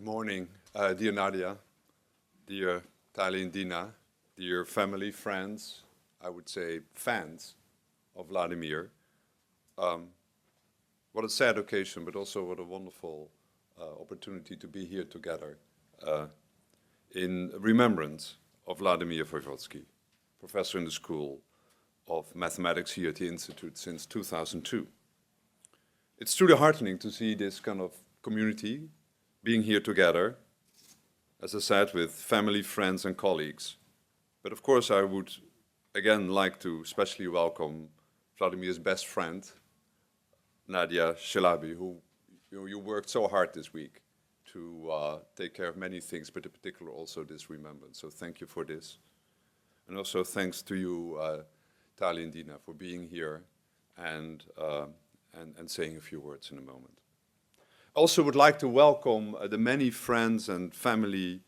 morning, dear Nadia, dear Tali and Dina, dear family, friends, I would say fans of Vladimir. What a sad occasion, but also what a wonderful opportunity to be here together in remembrance of Vladimir Voevodsky, professor in the School of Mathematics here at the Institute since 2002. It's truly heartening to see this kind of community being here together, as I said, with family, friends and colleagues. But of course I would again like to especially welcome Vladimir's best friend, Nadia Shalabi, who you worked so hard this week to take care of many things, but in particular also this remembrance. So thank you for this. And also thanks to you, Tali and Dina, for being here and saying a few words in a moment. I also would like to welcome the many friends and family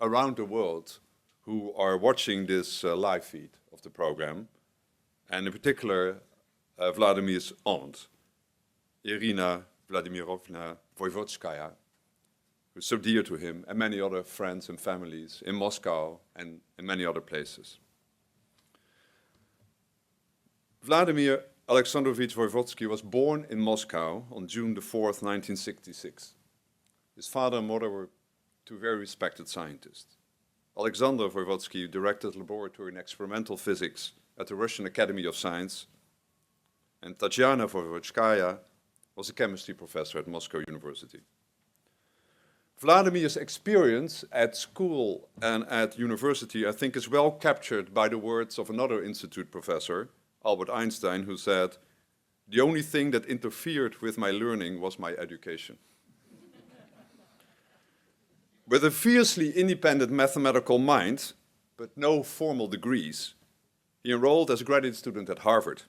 around the world who are watching this live feed of the program, and in particular Vladimir's aunt, Irina Vladimirovna Voevodskaya, who's so dear to him, and many other friends and families in Moscow and in many other places. Vladimir Alexandrovich Voevodsky was born in Moscow on June the 4th, 1966. His father and mother were two very respected scientists. Alexander Voevodsky directed laboratory in experimental physics at the Russian Academy of Science, and Tatyana Voevodskaya was a chemistry professor at Moscow University. Vladimir's experience at school and at university, I think, is well captured by the words of another institute professor, Albert Einstein, who said, "The only thing that interfered with my learning was my education." With a fiercely independent mathematical mind, but no formal degrees, he enrolled as a graduate student at Harvard.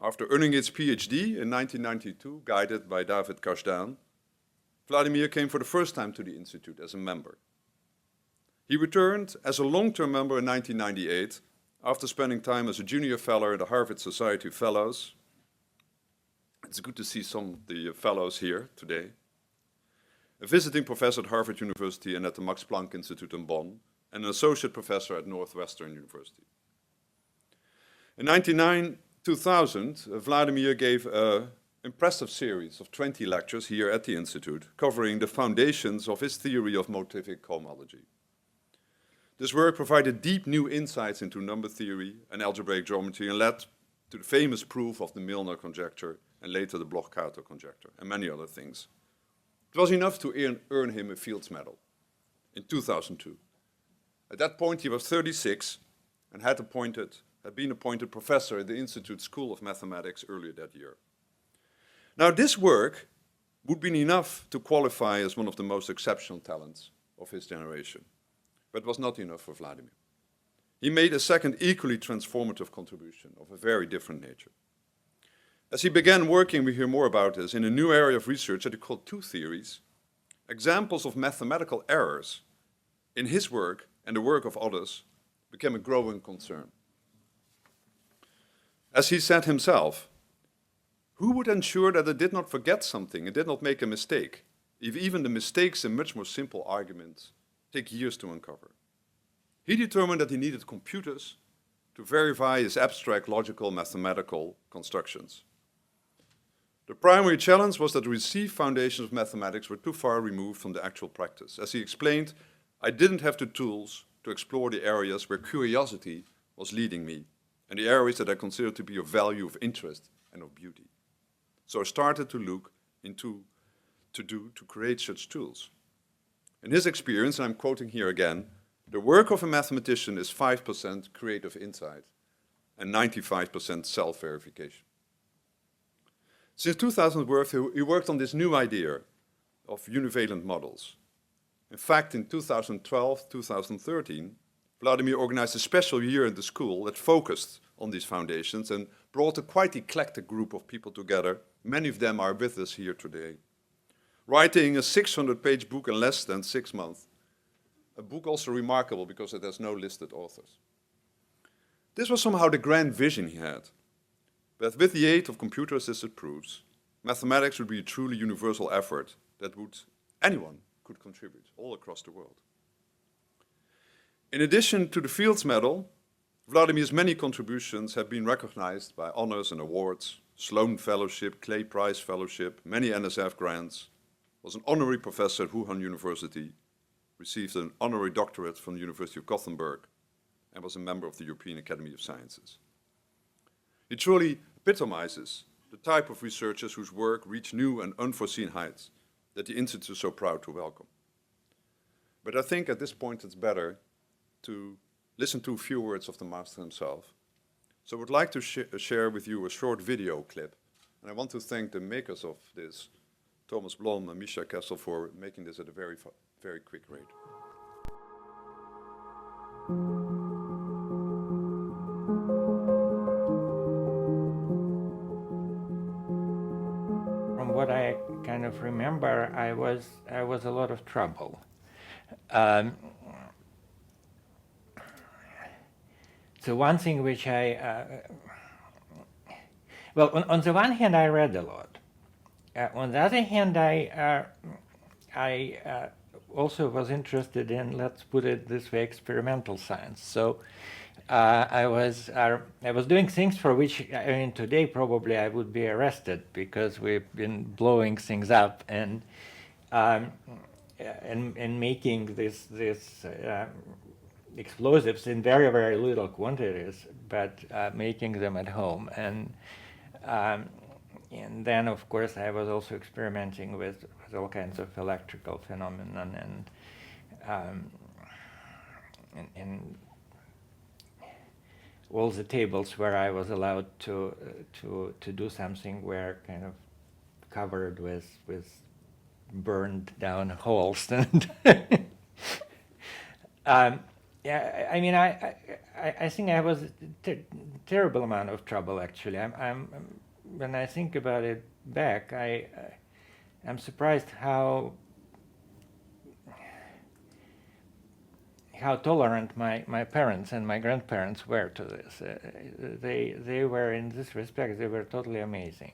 After earning his PhD in 1992, guided by David Kashdan, Vladimir came for the first time to the Institute as a member. He returned as a long-term member in 1998, after spending time as a junior fellow at the Harvard Society of Fellows. It's good to see some of the fellows here today. A visiting professor at Harvard University and at the Max Planck Institute in Bonn, and an associate professor at Northwestern University. In 2000, Vladimir gave an impressive series of 20 lectures here at the Institute, covering the foundations of his theory of motivic cohomology. This work provided deep new insights into number theory and algebraic geometry and led to the famous proof of the Milnor conjecture and later the Bloch-Kato conjecture and many other things. It was enough to earn him a Fields Medal in 2002. At that point he was 36 and had been appointed professor at the Institute School of Mathematics earlier that year. Now this work would be enough to qualify as one of the most exceptional talents of his generation. But was not enough for Vladimir. He made a second equally transformative contribution of a very different nature. As he began working, we hear more about this, in a new area of research that he called two theories, examples of mathematical errors in his work and the work of others became a growing concern. As he said himself, who would ensure that it did not forget something, it did not make a mistake, if even the mistakes in much more simple arguments take years to uncover? He determined that he needed computers to verify his abstract logical mathematical constructions. The primary challenge was that the received foundations of mathematics were too far removed from the actual practice. As he explained, I didn't have the tools to explore the areas where curiosity was leading me and the areas that I considered to be of value, of interest and of beauty. So I started to look into to create such tools. In his experience, and I'm quoting here again, the work of a mathematician is 5% creative insight and 95% self-verification. Since 2000, he worked on this new idea of univalent models. In fact, in 2012-2013, Vladimir organized a special year in the school that focused on these foundations and brought a quite eclectic group of people together. Many of them are with us here today, writing a 600-page book in less than 6 months. A book also remarkable because it has no listed authors. This was somehow the grand vision he had. But with the aid of computer-assisted proofs, mathematics would be a truly universal effort that would anyone could contribute all across the world. In addition to the Fields Medal, Vladimir's many contributions have been recognized by honors and awards: Sloan Fellowship, Clay Prize Fellowship, many NSF grants, was an honorary professor at Wuhan University, received an honorary doctorate from the University of Gothenburg, and was a member of the European Academy of Sciences. He truly epitomizes the type of researchers whose work reach new and unforeseen heights that the Institute is so proud to welcome. But I think at this point it's better to listen to a few words of the master himself. So I would like to share with you a short video clip, and I want to thank the makers of this, Thomas Blom and Misha Kessel, for making this at a very quick rate. From what I kind of remember, I was a lot of trouble. So one thing which well, on the one hand, I read a lot. On the other hand, I also was interested in, let's put it this way, experimental science. So I was doing things for which, I mean, today probably I would be arrested, because we've been blowing things up and making this explosives in very little quantities, but making them at home. And then, of course, I was also experimenting with all kinds of electrical phenomena and all the tables where I was allowed to do something were kind of covered with burned down holes. And yeah, I mean, I think I was terrible amount of trouble, actually. When I think about it back, I'm surprised how tolerant my parents and my grandparents were to this. They were, in this respect, they were totally amazing.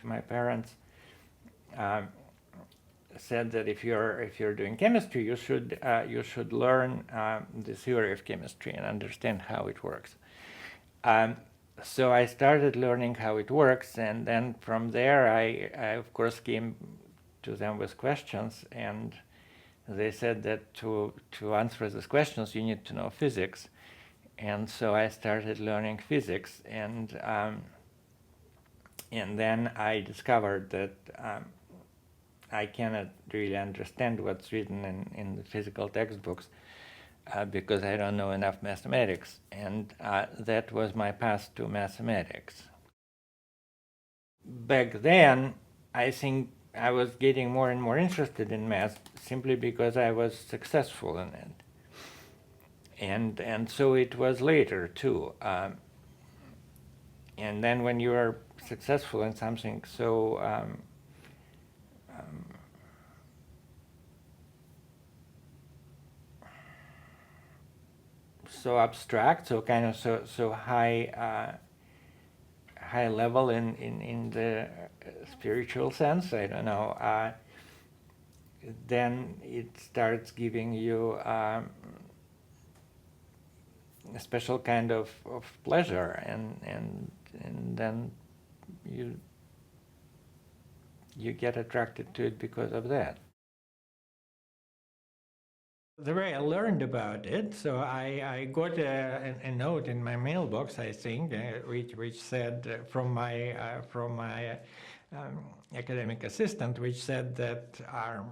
My parents said that if you're doing chemistry, you should learn the theory of chemistry and understand how it works. So I started learning how it works, and then from there I of course came to them with questions, and they said that to answer these questions you need to know physics. And so I started learning physics, and then I discovered that I cannot really understand what's written in the physical textbooks because I don't know enough mathematics, and that was my path to mathematics. Back then, I think I was getting more and more interested in math simply because I was successful in it. And so it was later too. And then when you are successful in something so so abstract, so kind of so high level in the spiritual sense, I don't know, then it starts giving you a special kind of pleasure, and then you get attracted to it because of that. The way I learned about it, so I got a note in my mailbox, I think, which said from my academic assistant, which said that our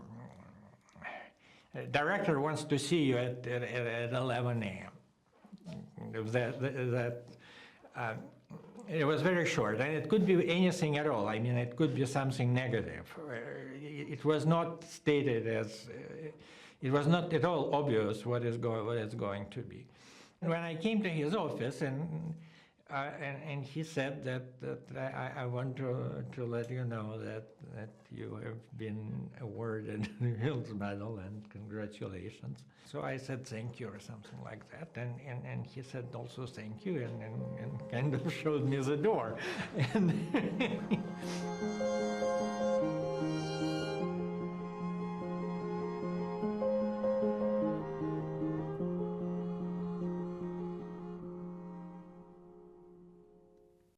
director wants to see you at 11 a.m. It was very short, and it could be anything at all. I mean, it could be something negative. It was not stated as. It was not at all obvious what it's going to be. When I came to his office, and he said that I want to let you know that you have been awarded the Fields Medal, and congratulations. So I said thank you or something like that, and he said also thank you, and kind of showed me the door. And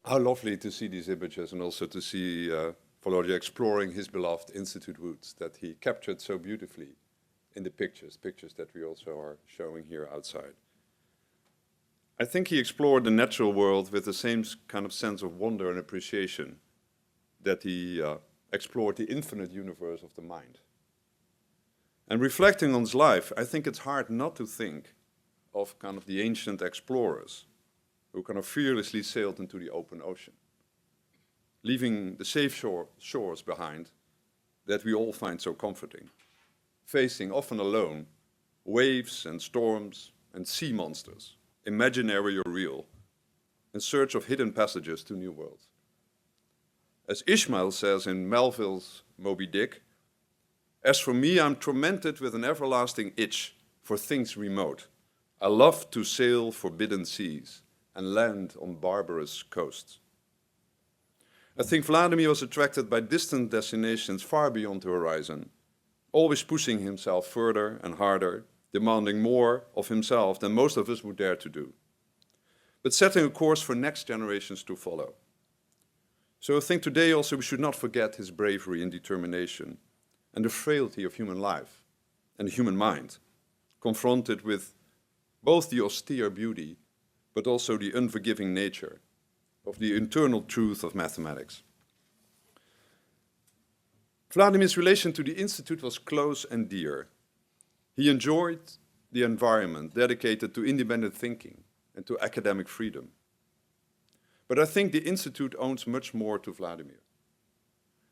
How lovely to see these images and also to see Volodya exploring his beloved Institute woods that he captured so beautifully in the pictures that we also are showing here outside. I think he explored the natural world with the same kind of sense of wonder and appreciation that he explored the infinite universe of the mind. And reflecting on his life, I think it's hard not to think of kind of the ancient explorers who kind of fearlessly sailed into the open ocean, leaving the safe shores behind that we all find so comforting, facing, often alone, waves and storms and sea monsters, imaginary or real, in search of hidden passages to new worlds. As Ishmael says in Melville's Moby Dick, "As for me, I'm tormented with an everlasting itch for things remote. I love to sail forbidden seas and land on barbarous coasts." I think Vladimir was attracted by distant destinations far beyond the horizon, always pushing himself further and harder, demanding more of himself than most of us would dare to do, but setting a course for next generations to follow. So I think today also we should not forget his bravery and determination and the frailty of human life and the human mind, confronted with both the austere beauty but also the unforgiving nature of the internal truth of mathematics. Vladimir's relation to the Institute was close and dear. He enjoyed the environment dedicated to independent thinking and to academic freedom. But I think the Institute owes much more to Vladimir.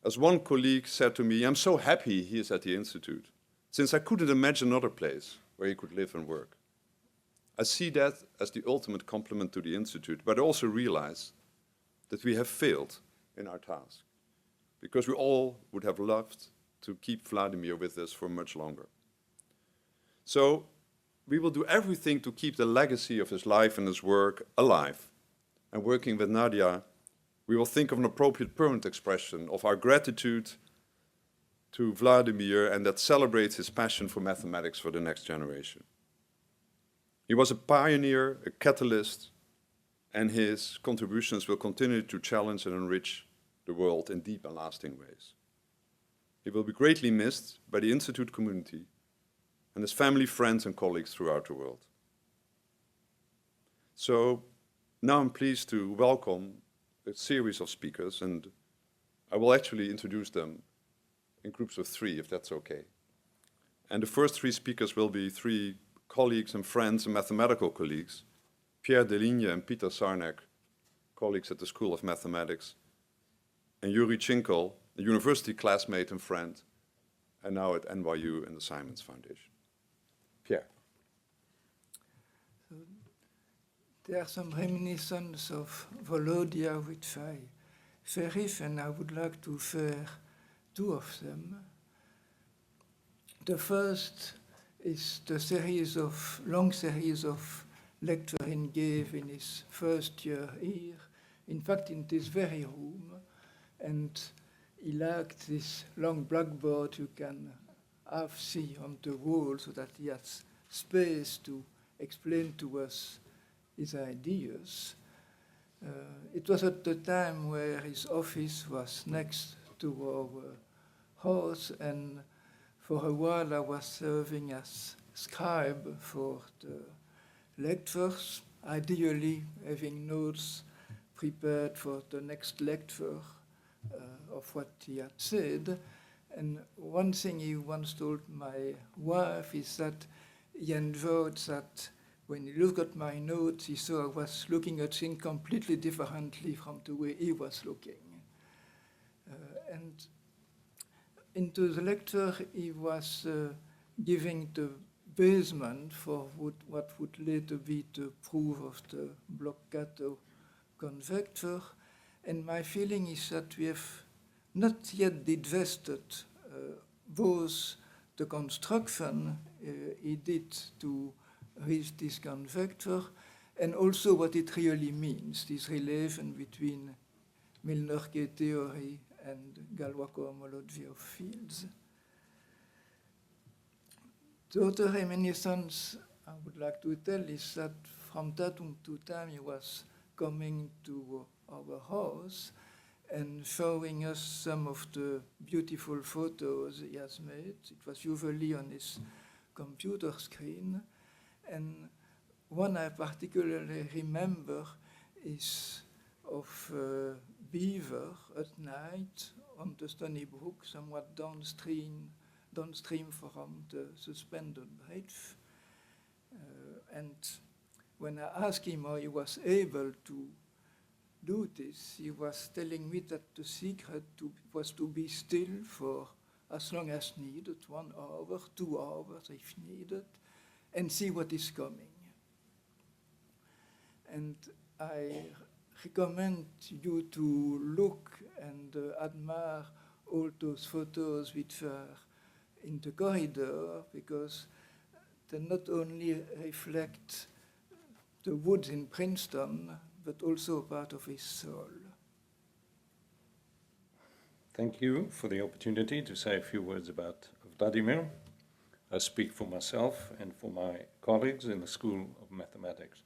As one colleague said to me, "I'm so happy he is at the Institute, since I couldn't imagine another place where he could live and work." I see that as the ultimate compliment to the Institute, but I also realize that we have failed in our task, because we all would have loved to keep Vladimir with us for much longer. So we will do everything to keep the legacy of his life and his work alive. And working with Nadia, we will think of an appropriate permanent expression of our gratitude to Vladimir and that celebrates his passion for mathematics for the next generation. He was a pioneer, a catalyst, and his contributions will continue to challenge and enrich the world in deep and lasting ways. He will be greatly missed by the Institute community and his family, friends, and colleagues throughout the world. So now I'm pleased to welcome a series of speakers, and I will actually introduce them in groups of 3, if that's okay. And the first 3 speakers will be 3 colleagues and friends and mathematical colleagues, Pierre Deligne and Peter Sarnek, colleagues at the School of Mathematics, and Yuri Chinkel, a university classmate and friend, and now at NYU and the Simons Foundation. Pierre. There are some reminiscences of Volodya which I cherish, and I would like to share 2 of them. The first is the long series of lectures he gave in his first year here, in fact in this very room, and he liked this long blackboard you can see on the wall so that he has space to explain to us his ideas. It was at the time where his office was next to our house, and for a while I was serving as scribe for the lectures, ideally having notes prepared for the next lecture of what he had said. And one thing he once told my wife is that he enjoyed that when he looked at my notes, he saw I was looking at things completely differently from the way he was looking. And into the lecture, he was giving the basement for what would later be the proof of the Bloch-Kato conjecture. And my feeling is that we have not yet divested both the construction he did to reach this conjecture and also what it really means, this relation between Milnor-Gay theory and Galois cohomology of fields. The other reminiscence I would like to tell is that from time to time he was coming to our house and showing us some of the beautiful photos he has made. It was usually on his computer screen. And one I particularly remember is of beaver at night on the Stony Brook, somewhat downstream from the suspended bridge. And when I asked him how he was able to do this, he was telling me that the secret was to be still for as long as needed, 1 hour, 2 hours if needed, and see what is coming. And I recommend you to look and admire all those photos which are in the corridor, because they not only reflect the woods in Princeton, but also part of his soul. Thank you for the opportunity to say a few words about Vladimir. I speak for myself and for my colleagues in the School of Mathematics.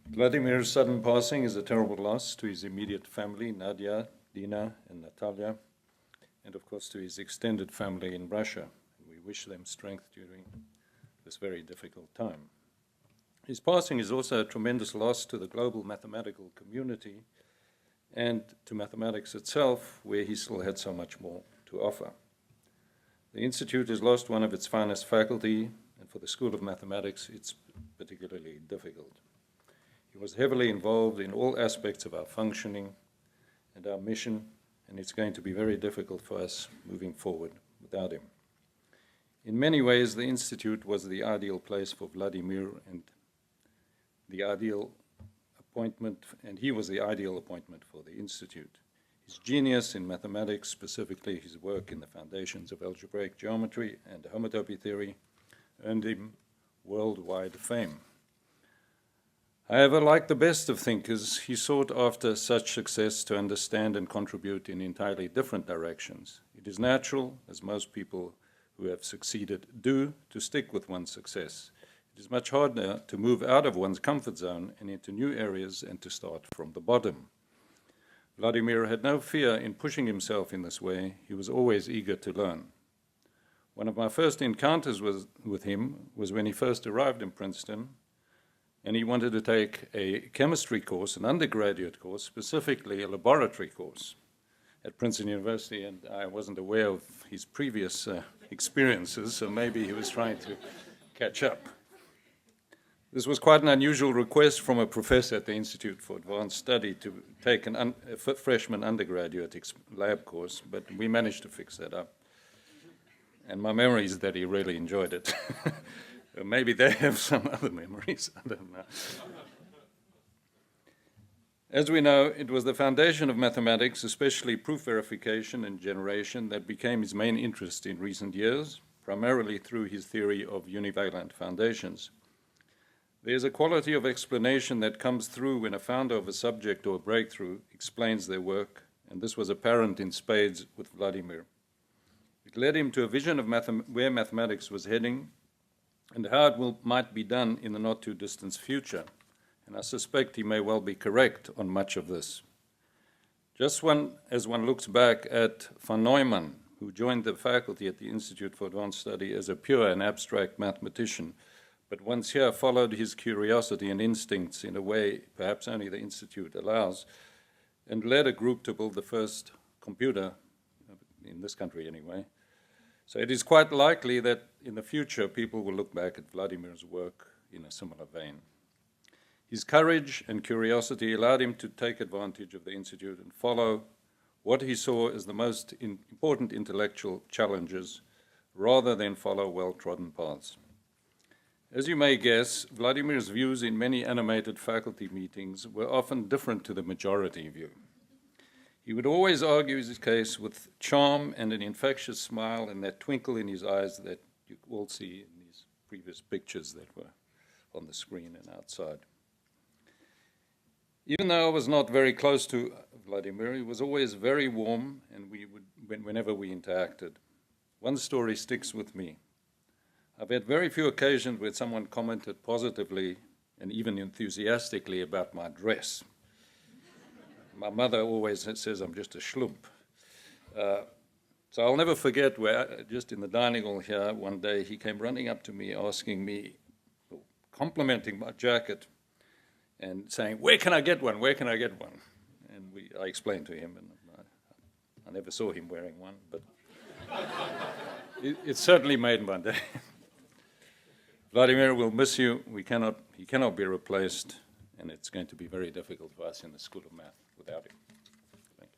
Vladimir's sudden passing is a terrible loss to his immediate family, Nadia, Dina, and Natalia, and of course to his extended family in Russia. We wish them strength during this very difficult time. His passing is also a tremendous loss to the global mathematical community and to mathematics itself, where he still had so much more to offer. The Institute has lost one of its finest faculty, and for the School of Mathematics, it's particularly difficult. He was heavily involved in all aspects of our functioning and our mission, and it's going to be very difficult for us moving forward without him. In many ways, the Institute was the ideal place for Vladimir and the ideal appointment, and he was the ideal appointment for the Institute. His genius in mathematics, specifically his work in the foundations of algebraic geometry and homotopy theory, earned him worldwide fame. However, like the best of thinkers, he sought after such success to understand and contribute in entirely different directions. It is natural, as most people who have succeeded do, to stick with one's success. It is much harder to move out of one's comfort zone and into new areas and to start from the bottom. Vladimir had no fear in pushing himself in this way. He was always eager to learn. One of my first encounters with him was when he first arrived in Princeton, and he wanted to take a chemistry course, an undergraduate course, specifically a laboratory course at Princeton University, and I wasn't aware of his previous experiences, so maybe he was trying to catch up. This was quite an unusual request from a professor at the Institute for Advanced Study to take a freshman undergraduate lab course, but we managed to fix that up. And my memory is that he really enjoyed it. Maybe they have some other memories, I don't know. As we know, it was the foundation of mathematics, especially proof verification and generation, that became his main interest in recent years, primarily through his theory of univalent foundations. There's a quality of explanation that comes through when a founder of a subject or a breakthrough explains their work, and this was apparent in spades with Vladimir. It led him to a vision of where mathematics was heading and how it might be done in the not-too-distant future, and I suspect he may well be correct on much of this. Just as one looks back at von Neumann, who joined the faculty at the Institute for Advanced Study as a pure and abstract mathematician, but once here followed his curiosity and instincts in a way perhaps only the Institute allows, and led a group to build the first computer, in this country anyway. So it is quite likely that in the future people will look back at Vladimir's work in a similar vein. His courage and curiosity allowed him to take advantage of the Institute and follow what he saw as the most important intellectual challenges, rather than follow well-trodden paths. As you may guess, Vladimir's views in many animated faculty meetings were often different to the majority view. He would always argue his case with charm and an infectious smile and that twinkle in his eyes that you all see in these previous pictures that were on the screen and outside. Even though I was not very close to Vladimir, he was always very warm, and whenever we interacted. One story sticks with me. I've had very few occasions where someone commented positively and even enthusiastically about my dress. My mother always says I'm just a schlump. So I'll never forget where, just in the dining hall here, one day he came running up to me asking me, complimenting my jacket and saying, "Where can I get one? Where can I get one?" And I explained to him, and I never saw him wearing one, but it certainly made my day. Vladimir, we'll miss you. He cannot be replaced, and it's going to be very difficult for us in the School of Math without him. Thank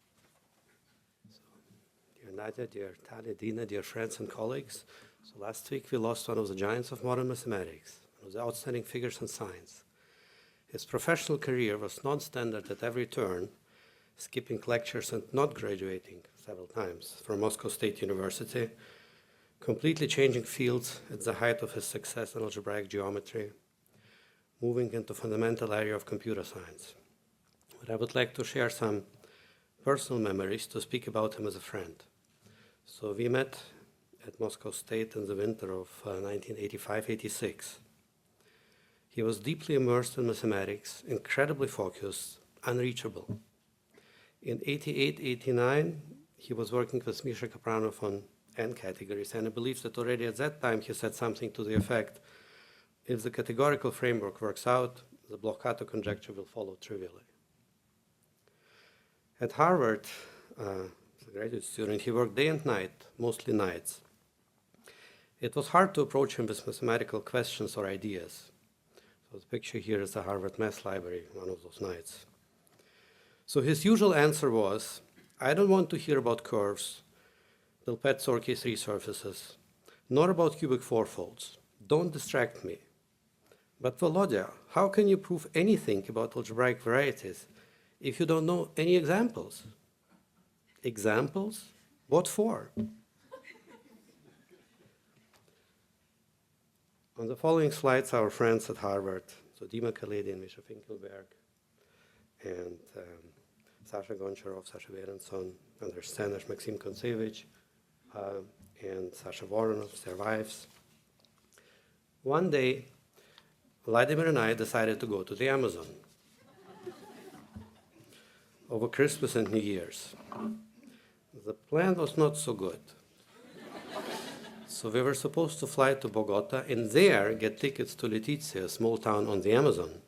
you. Dear Nadia, dear Talia, Dina, dear friends and colleagues, so last week we lost one of the giants of modern mathematics, one of the outstanding figures in science. His professional career was non-standard at every turn, skipping lectures and not graduating several times from Moscow State University, completely changing fields at the height of his success in algebraic geometry, moving into fundamental area of computer science. But I would like to share some personal memories to speak about him as a friend. So we met at Moscow State in the winter of 1985-86. He was deeply immersed in mathematics, incredibly focused, unreachable. In 88-89, he was working with Misha Kapranov on N categories, and I believe that already at that time he said something to the effect, if the categorical framework works out, the Bloch-Kato conjecture will follow trivially. At Harvard, as a graduate student, he worked day and night, mostly nights. It was hard to approach him with mathematical questions or ideas. So the picture here is the Harvard Math Library, one of those nights. So his usual answer was, I don't want to hear about curves, Pilpet-Zorky three surfaces, nor about cubic fourfolds. Don't distract me. But Volodya, how can you prove anything about algebraic varieties if you don't know any examples? Examples? What for? On the following slides, our friends at Harvard, so Dima Khaledi and Misha Finkelberg, and Sasha Goncharov, Sasha Berenson, Andrzej Stanish, Maxim Kontsevich, and Sasha Voronov, their wives. One day, Vladimir and I decided to go to the Amazon over Christmas and New Year's. The plan was not so good. So we were supposed to fly to Bogota and there get tickets to Letizia, a small town on the Amazon.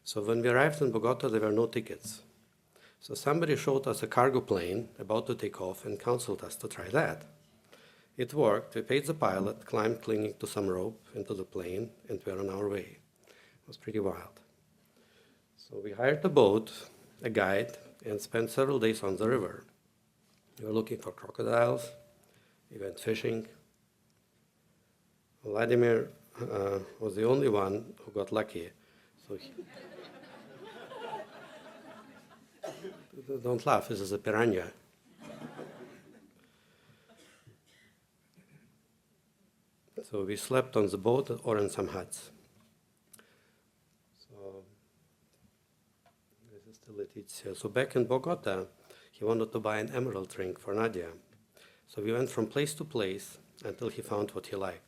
So when we arrived in Bogota, there were no tickets. So somebody showed us a cargo plane about to take off and counseled us to try that. It worked. We paid the pilot, climbed clinging to some rope into the plane, and we were on our way. It was pretty wild. So we hired a boat, a guide, and spent several days on the river. We were looking for crocodiles. We went fishing. Vladimir was the only one who got lucky. So don't laugh, this is a piranha. So we slept on the boat or in some huts. So this is the Letizia. So back in Bogota, he wanted to buy an emerald ring for Nadia. So we went from place to place until he found what he liked.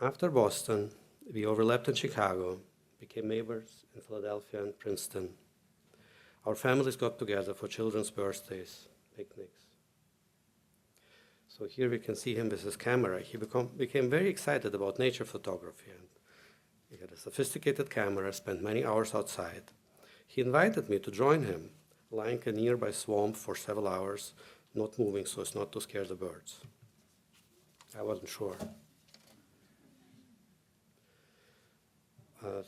After Boston, we overlapped in Chicago, became neighbors in Philadelphia and Princeton. Our families got together for children's birthdays, picnics. So here we can see him with his camera. He became very excited about nature photography. And he had a sophisticated camera, spent many hours outside. He invited me to join him, lying in a nearby swamp for several hours, not moving so as not to scare the birds. I wasn't sure.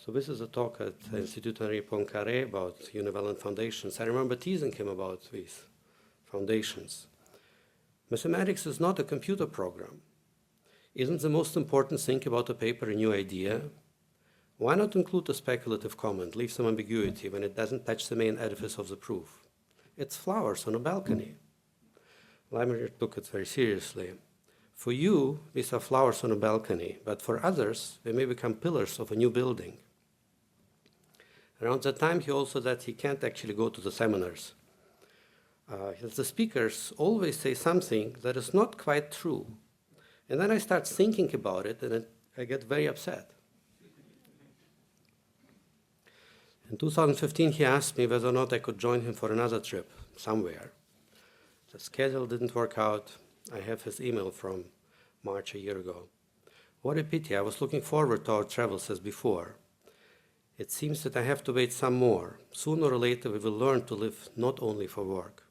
So this is a talk at Institut Henri Poincaré about univalent foundations. I remember teasing him about these foundations. Mathematics is not a computer program. Isn't the most important thing about a paper a new idea? Why not include a speculative comment, leave some ambiguity when it doesn't touch the main edifice of the proof? It's flowers on a balcony. Vladimir took it very seriously. For you, these are flowers on a balcony, but for others, they may become pillars of a new building. Around that time, he also said he can't actually go to the seminars. The speakers always say something that is not quite true. And then I start thinking about it, and I get very upset. In 2015, he asked me whether or not I could join him for another trip somewhere. The schedule didn't work out. I have his email from March a year ago. What a pity. I was looking forward to our travels as before. It seems that I have to wait some more. Sooner or later, we will learn to live not only for work.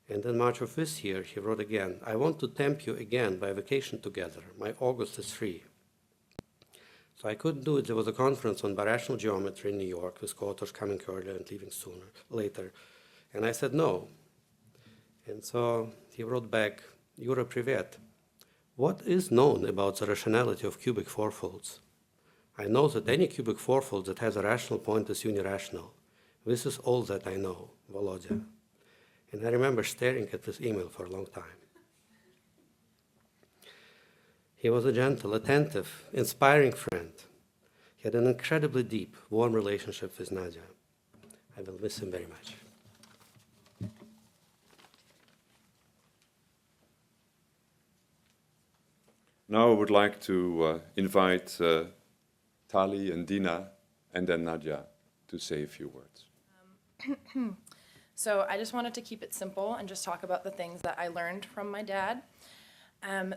And in March of this year, he wrote again, I want to tempt you again by a vacation together. My August is free. So I couldn't do it. There was a conference on birational geometry in New York with co-authors coming earlier and leaving later. And I said no. And so he wrote back, Yura Privet, what is known about the rationality of cubic fourfolds? I know that any cubic fourfold that has a rational point is unirational. This is all that I know, Volodya. And I remember staring at this email for a long time. He was a gentle, attentive, inspiring friend. He had an incredibly deep, warm relationship with Nadia. I will miss him very much. Now I would like to invite Tali and Dina and then Nadia to say a few words. So I just wanted to keep it simple and just talk about the things that I learned from my dad.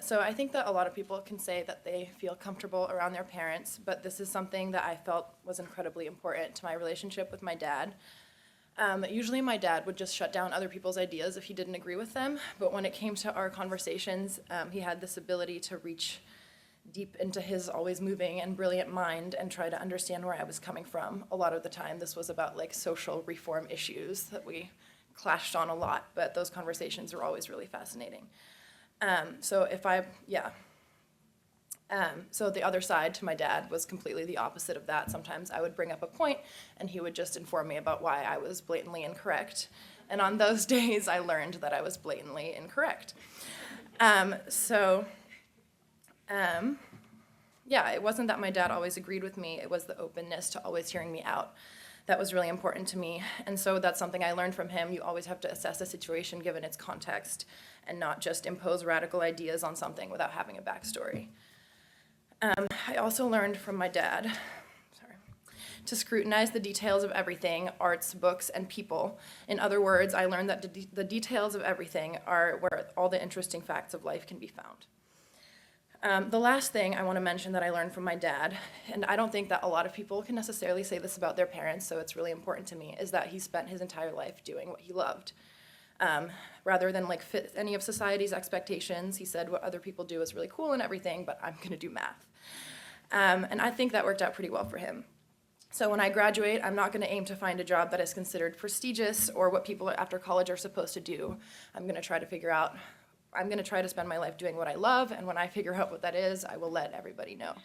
So I think that a lot of people can say that they feel comfortable around their parents, but this is something that I felt was incredibly important to my relationship with my dad. Usually my dad would just shut down other people's ideas if he didn't agree with them, but when it came to our conversations, he had this ability to reach deep into his always moving and brilliant mind and try to understand where I was coming from. A lot of the time this was about like social reform issues that we clashed on a lot, but those conversations were always really fascinating. So the other side to my dad was completely the opposite of that. Sometimes I would bring up a point and he would just inform me about why I was blatantly incorrect. And on those days I learned that I was blatantly incorrect. It wasn't that my dad always agreed with me, it was the openness to always hearing me out. That was really important to me. And so that's something I learned from him. You always have to assess a situation given its context and not just impose radical ideas on something without having a backstory. I also learned from my dad, to scrutinize the details of everything, arts, books, and people. In other words, I learned that the details of everything are where all the interesting facts of life can be found. The last thing I want to mention that I learned from my dad, and I don't think that a lot of people can necessarily say this about their parents, so it's really important to me, is that he spent his entire life doing what he loved. Rather than like fit any of society's expectations, he said what other people do is really cool and everything, but I'm gonna do math. And I think that worked out pretty well for him. So when I graduate, I'm not gonna aim to find a job that is considered prestigious or what people after college are supposed to do. I'm gonna try to spend my life doing what I love, and when I figure out what that is, I will let everybody know.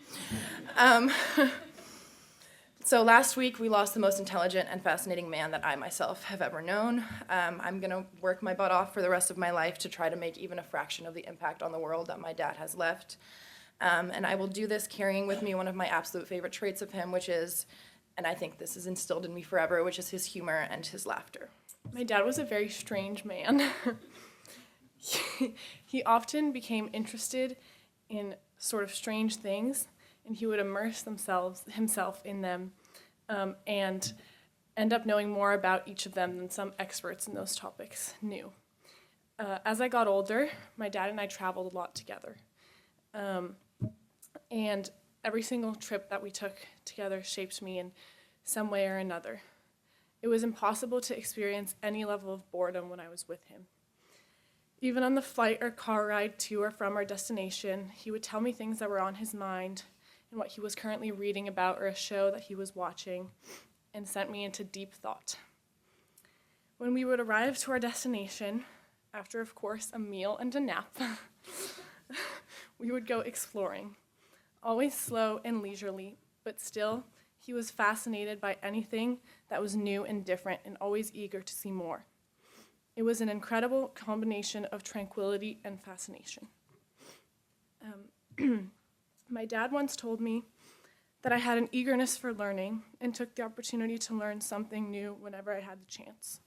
So last week, we lost the most intelligent and fascinating man that I myself have ever known. I'm gonna work my butt off for the rest of my life to try to make even a fraction of the impact on the world that my dad has left. And I will do this carrying with me one of my absolute favorite traits of him, which is, and I think this is instilled in me forever, which is his humor and his laughter. My dad was a very strange man. He often became interested in sort of strange things, and he would immerse himself in them and end up knowing more about each of them than some experts in those topics knew. As I got older, my dad and I traveled a lot together. And every single trip that we took together shaped me in some way or another. It was impossible to experience any level of boredom when I was with him. Even on the flight or car ride to or from our destination, he would tell me things that were on his mind and what he was currently reading about or a show that he was watching, and sent me into deep thought. When we would arrive to our destination, after, of course, a meal and a nap, we would go exploring, always slow and leisurely, but still, he was fascinated by anything that was new and different and always eager to see more. It was an incredible combination of tranquility and fascination. My dad once told me that I had an eagerness for learning and took the opportunity to learn something new whenever I had the chance.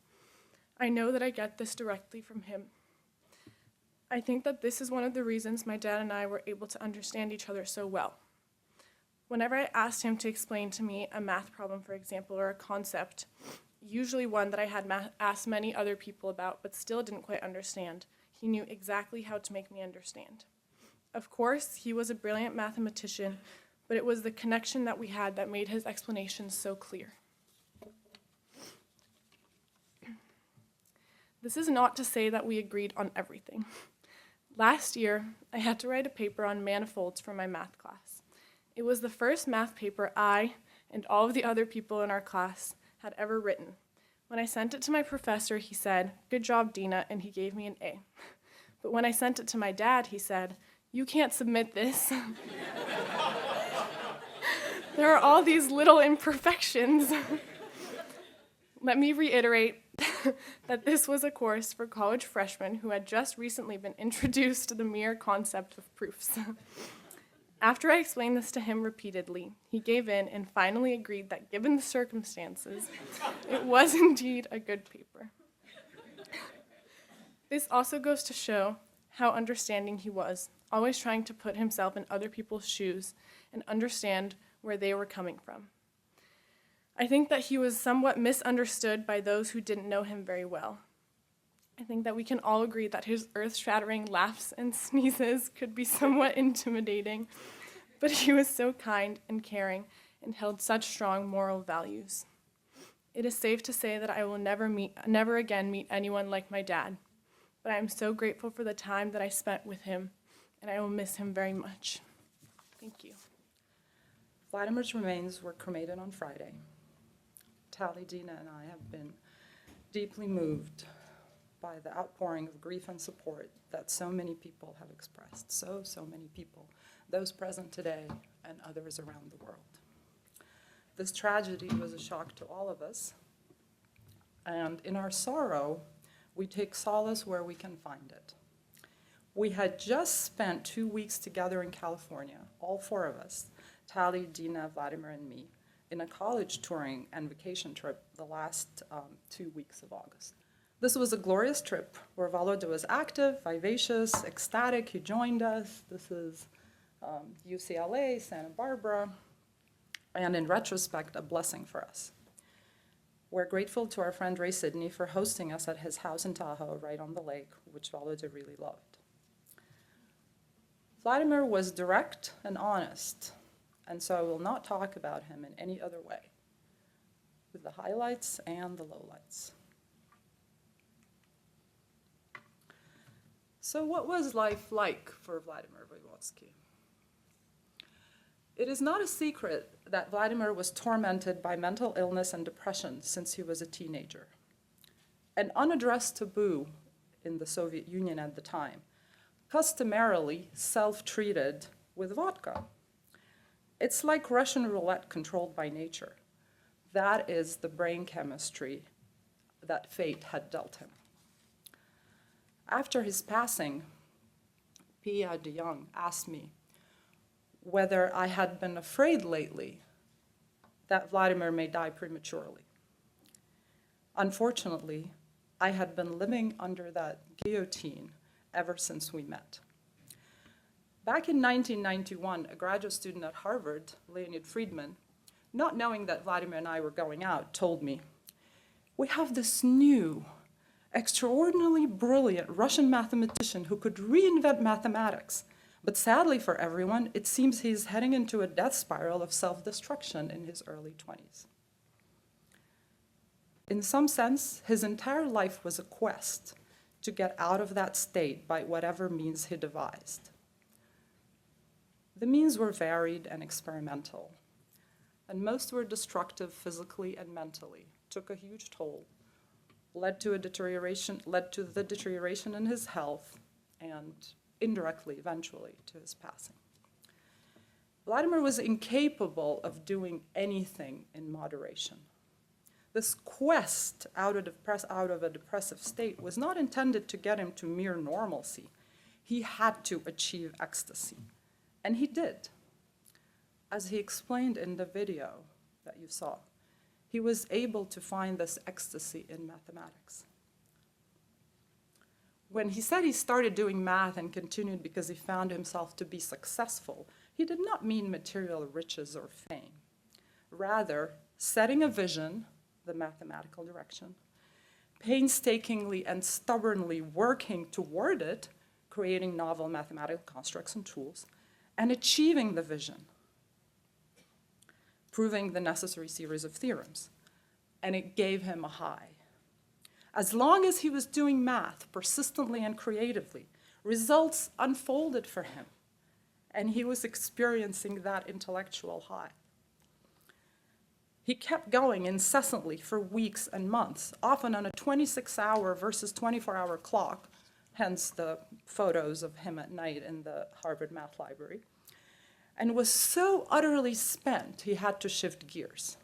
I know that I get this directly from him. I think that this is one of the reasons my dad and I were able to understand each other so well. Whenever I asked him to explain to me a math problem, for example, or a concept, usually one that I had asked many other people about but still didn't quite understand, he knew exactly how to make me understand. Of course, he was a brilliant mathematician, but it was the connection that we had that made his explanations so clear. This is not to say that we agreed on everything. Last year, I had to write a paper on manifolds for my math class. It was the first math paper I and all of the other people in our class had ever written. When I sent it to my professor, he said, "Good job, Dina," and he gave me an A. But when I sent it to my dad, he said, "You can't submit this." There are all these little imperfections. Let me reiterate that this was a course for college freshmen who had just recently been introduced to the mere concept of proofs. After I explained this to him repeatedly, he gave in and finally agreed that given the circumstances, it was indeed a good paper. This also goes to show how understanding he was, always trying to put himself in other people's shoes and understand where they were coming from. I think that he was somewhat misunderstood by those who didn't know him very well. I think that we can all agree that his earth-shattering laughs and sneezes could be somewhat intimidating, but he was so kind and caring and held such strong moral values. It is safe to say that I will never again meet anyone like my dad, but I am so grateful for the time that I spent with him, and I will miss him very much. Thank you. Vladimir's remains were cremated on Friday. Tali, Dina, and I have been deeply moved by the outpouring of grief and support that so many people have expressed, so many people, those present today and others around the world. This tragedy was a shock to all of us, and in our sorrow, we take solace where we can find it. We had just spent 2 weeks together in California, all four of us, Tali, Dina, Vladimir, and me, in a college touring and vacation trip the last 2 weeks of August. This was a glorious trip where Volodya was active, vivacious, ecstatic. He joined us. This is UCLA, Santa Barbara, and in retrospect, a blessing for us. We're grateful to our friend Ray Sidney for hosting us at his house in Tahoe, right on the lake, which Volodya really loved. Vladimir was direct and honest, and so I will not talk about him in any other way, with the highlights and the lowlights. So what was life like for Vladimir Voevodsky? It is not a secret that Vladimir was tormented by mental illness and depression since he was a teenager. An unaddressed taboo in the Soviet Union at the time, customarily self-treated with vodka. It's like Russian roulette controlled by nature. That is the brain chemistry that fate had dealt him. After his passing, Pia de Jong asked me whether I had been afraid lately that Vladimir may die prematurely. Unfortunately, I had been living under that guillotine ever since we met. Back in 1991, a graduate student at Harvard, Leonid Friedman, not knowing that Vladimir and I were going out, told me, "We have this new, extraordinarily brilliant Russian mathematician who could reinvent mathematics. But sadly for everyone, it seems he's heading into a death spiral of self-destruction in his early 20s. In some sense, his entire life was a quest to get out of that state by whatever means he devised. The means were varied and experimental, and most were destructive physically and mentally, took a huge toll, led to the deterioration in his health, and indirectly, eventually, to his passing. Vladimir was incapable of doing anything in moderation. This quest out of a depressive state was not intended to get him to mere normalcy. He had to achieve ecstasy, and he did. As he explained in the video that you saw, he was able to find this ecstasy in mathematics. When he said he started doing math and continued because he found himself to be successful, he did not mean material riches or fame. Rather, setting a vision, the mathematical direction, painstakingly and stubbornly working toward it, creating novel mathematical constructs and tools, and achieving the vision, proving the necessary series of theorems. And it gave him a high. As long as he was doing math persistently and creatively, results unfolded for him, and he was experiencing that intellectual high. He kept going incessantly for weeks and months, often on a 26-hour versus 24-hour clock, hence the photos of him at night in the Harvard Math Library, and was so utterly spent he had to shift gears.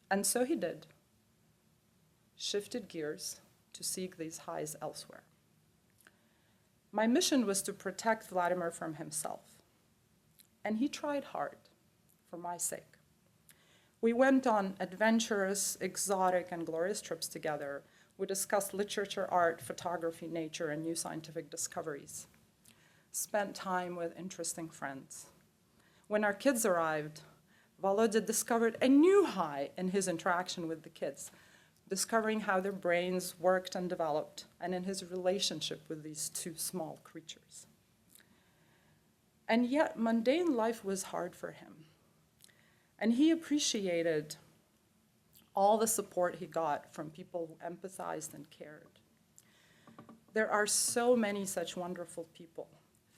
And so he did, shifted gears to seek these highs elsewhere. My mission was to protect Vladimir from himself, and he tried hard for my sake. We went on adventurous, exotic, and glorious trips together. We discussed literature, art, photography, nature, and new scientific discoveries. Spent time with interesting friends. When our kids arrived, Volodya discovered a new high in his interaction with the kids, discovering how their brains worked and developed, and in his relationship with these two small creatures. And yet, mundane life was hard for him. And he appreciated all the support he got from people who empathized and cared. There are so many such wonderful people,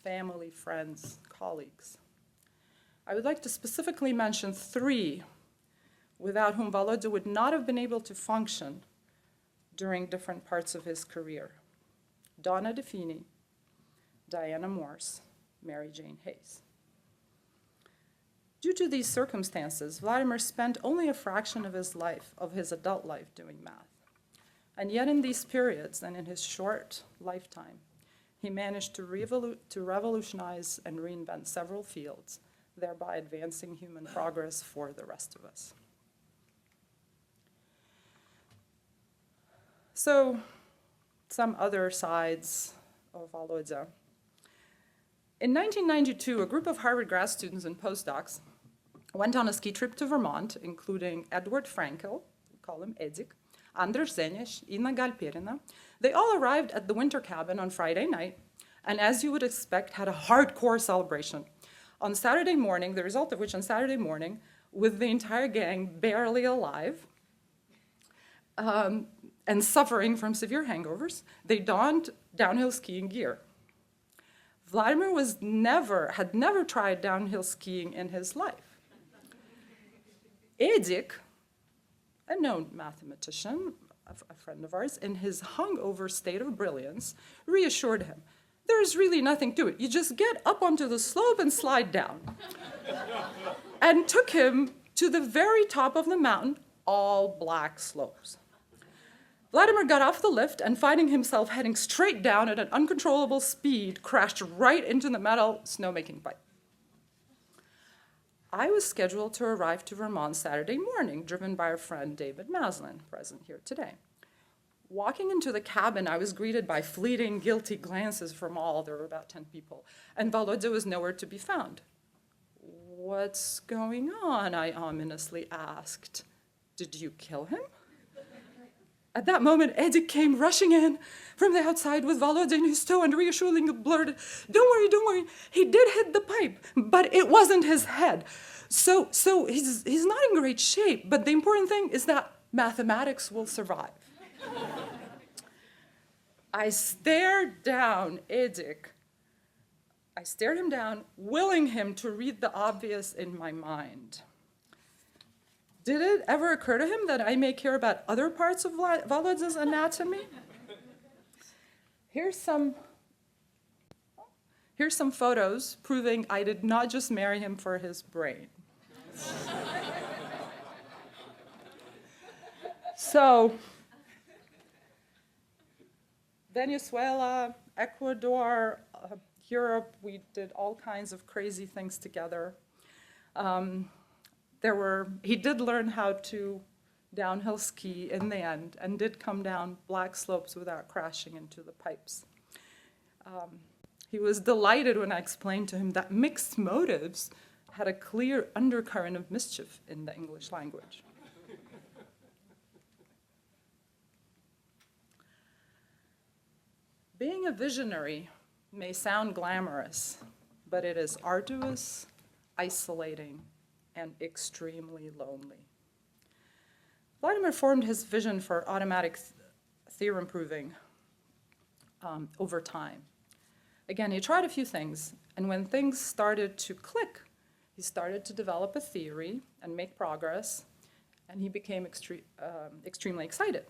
family, friends, colleagues. I would like to specifically mention three without whom Volodya would not have been able to function during different parts of his career. Donna DeFini, Diana Morse, Mary Jane Hayes. Due to these circumstances, Vladimir spent only a fraction of his life, of his adult life, doing math. And yet in these periods and in his short lifetime, he managed to revolutionize and reinvent several fields, thereby advancing human progress for the rest of us. So, some other sides of Volodya. In 1992, a group of Harvard grad students and postdocs went on a ski trip to Vermont, including Edward Frankel, we call him Edik, Anders Zenich, Ina Galperina. They all arrived at the winter cabin on Friday night, and as you would expect, had a hardcore celebration. On Saturday morning, the result of which on Saturday morning, with the entire gang barely alive, and suffering from severe hangovers, they donned downhill skiing gear. Vladimir had never tried downhill skiing in his life. Edik, a known mathematician, a friend of ours, in his hungover state of brilliance, reassured him, there's really nothing to it. You just get up onto the slope and slide down. And took him to the very top of the mountain, all black slopes. Vladimir got off the lift and, finding himself heading straight down at an uncontrollable speed, crashed right into the metal snowmaking pipe. I was scheduled to arrive to Vermont Saturday morning, driven by our friend David Maslin, present here today. Walking into the cabin, I was greeted by fleeting, guilty glances from all. There were about 10 people, and Volodya was nowhere to be found. What's going on? I ominously asked. Did you kill him? At that moment, Edik came rushing in from the outside with Volodya in his tow and reassuringly blurted, don't worry, he did hit the pipe, but it wasn't his head. So he's not in great shape, but the important thing is that mathematics will survive. I stared down Edik. I stared him down, willing him to read the obvious in my mind. Did it ever occur to him that I may care about other parts of Volodya's anatomy? Here's some photos proving I did not just marry him for his brain. So, Venezuela, Ecuador, Europe, we did all kinds of crazy things together. He did learn how to downhill ski in the end and did come down black slopes without crashing into the pipes. He was delighted when I explained to him that mixed motives had a clear undercurrent of mischief in the English language. Being a visionary may sound glamorous, but it is arduous, isolating, and extremely lonely. Vladimir formed his vision for automatic theorem proving over time. Again, he tried a few things, and when things started to click, he started to develop a theory and make progress, and he became extremely excited.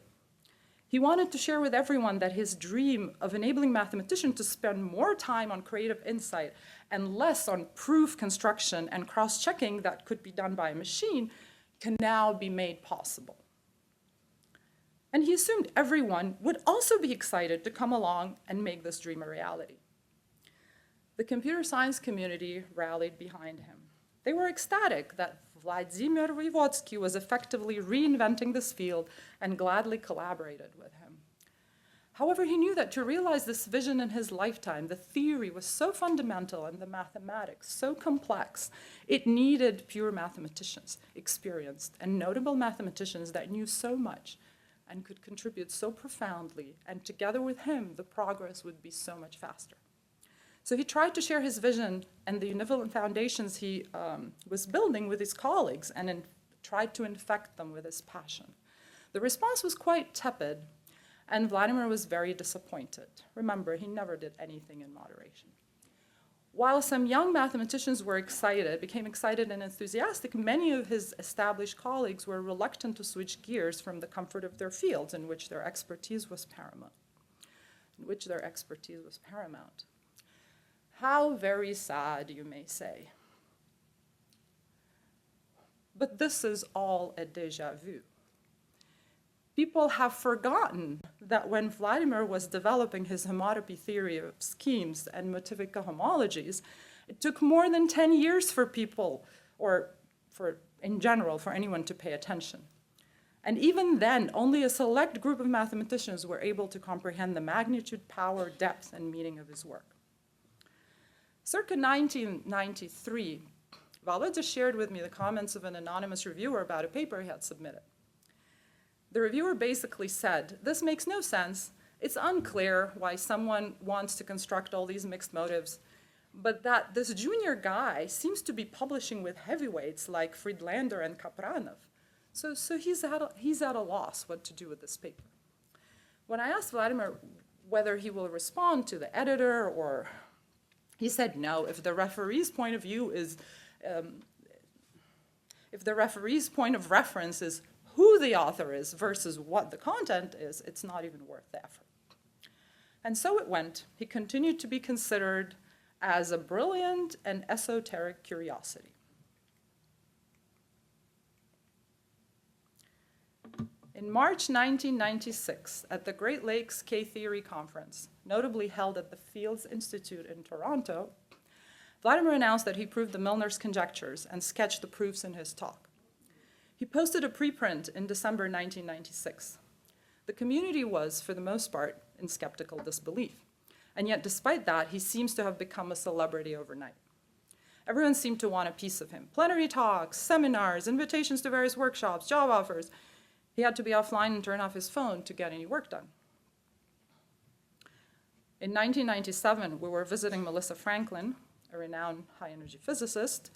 He wanted to share with everyone that his dream of enabling mathematicians to spend more time on creative insight and less on proof construction and cross-checking that could be done by a machine can now be made possible. And he assumed everyone would also be excited to come along and make this dream a reality. The computer science community rallied behind him. They were ecstatic that Vladimir Voevodsky was effectively reinventing this field and gladly collaborated with him. However, he knew that to realize this vision in his lifetime, the theory was so fundamental and the mathematics so complex, it needed pure mathematicians, experienced and notable mathematicians that knew so much and could contribute so profoundly, and together with him, the progress would be so much faster. So he tried to share his vision and the univalent foundations he was building with his colleagues and tried to infect them with his passion. The response was quite tepid, and Vladimir was very disappointed. Remember, he never did anything in moderation. While some young mathematicians became excited and enthusiastic, many of his established colleagues were reluctant to switch gears from the comfort of their fields in which their expertise was paramount. How very sad, you may say. But this is all a déjà vu. People have forgotten that when Vladimir was developing his homotopy theory of schemes and motivic cohomologies, it took more than 10 years for people, or in general, for anyone to pay attention. And even then, only a select group of mathematicians were able to comprehend the magnitude, power, depth, and meaning of his work. Circa 1993, Voevodsky shared with me the comments of an anonymous reviewer about a paper he had submitted. The reviewer basically said, "This makes no sense. It's unclear why someone wants to construct all these mixed motives, but that this junior guy seems to be publishing with heavyweights like Friedlander and Kapranov. So he's at a loss what to do with this paper." When I asked Vladimir whether he will respond to the editor, or he said no. If the referee's point of view is, if the referee's point of reference is who the author is versus what the content is, it's not even worth the effort. And so it went. He continued to be considered as a brilliant and esoteric curiosity. In March 1996, at the Great Lakes K-Theory Conference, notably held at the Fields Institute in Toronto, Vladimir announced that he proved the Milner's conjectures and sketched the proofs in his talk. He posted a preprint in December 1996. The community was, for the most part, in skeptical disbelief. And yet, despite that, he seems to have become a celebrity overnight. Everyone seemed to want a piece of him. Plenary talks, seminars, invitations to various workshops, job offers. He had to be offline and turn off his phone to get any work done. In 1997, we were visiting Melissa Franklin, a renowned high-energy physicist,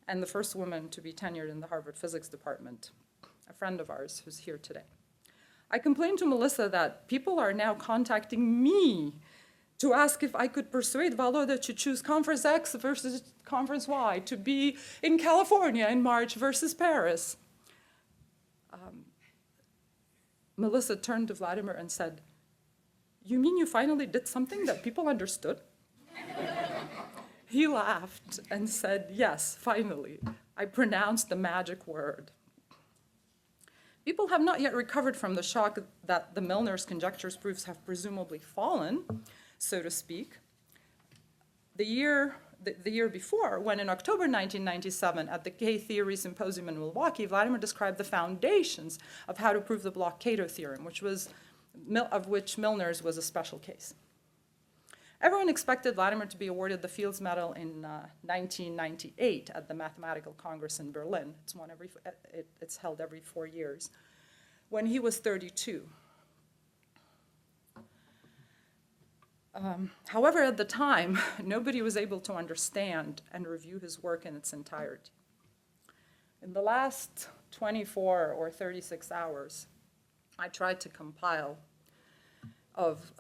and the first woman to be tenured in the Harvard Physics Department, a friend of ours who's here today. I complained to Melissa that people are now contacting me to ask if I could persuade Valoda to choose Conference X versus Conference Y, to be in California in March versus Paris. Melissa turned to Vladimir and said, "You mean you finally did something that people understood?" He laughed and said, "Yes, finally, I pronounced the magic word." People have not yet recovered from the shock that the Milner's conjectures proofs have presumably fallen, so to speak. The year before, when in October 1997 at the K-Theory Symposium in Milwaukee, Vladimir described the foundations of how to prove the Bloch-Kato theorem, of which Milner's was a special case. Everyone expected Vladimir to be awarded the Fields Medal in 1998 at the Mathematical Congress in Berlin. It's held every 4 years, when he was 32. However, at the time, nobody was able to understand and review his work in its entirety. In the last 24 or 36 hours, I tried to compile of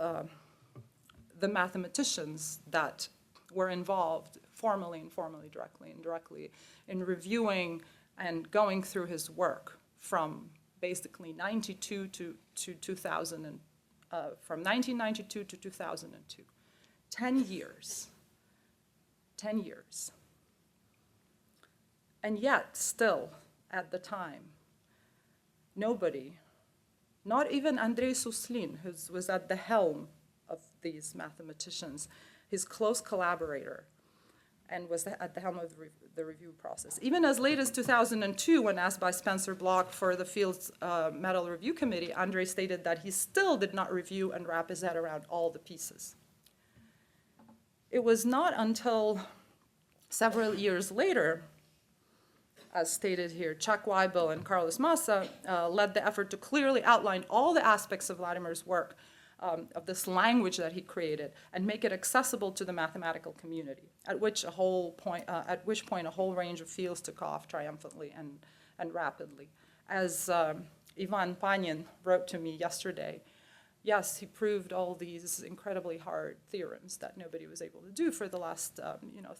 the mathematicians that were involved formally, informally, directly, indirectly in reviewing and going through his work from basically 92 to 2000 and from 1992 to 2002. 10 years. 10 years. And yet, still, at the time, nobody, not even Andrei Suslin, who was at the helm of these mathematicians, his close collaborator, and was at the helm of the review process. Even as late as 2002, when asked by Spencer Block for the Fields Medal Review Committee, Andrei stated that he still did not review and wrap his head around all the pieces. It was not until several years later, as stated here, Chuck Weibel and Carlos Massa led the effort to clearly outline all the aspects of Vladimir's work, of this language that he created, and make it accessible to the mathematical community, at which point a whole range of fields took off triumphantly and rapidly. As Ivan Panin wrote to me yesterday, yes, he proved all these incredibly hard theorems that nobody was able to do for the last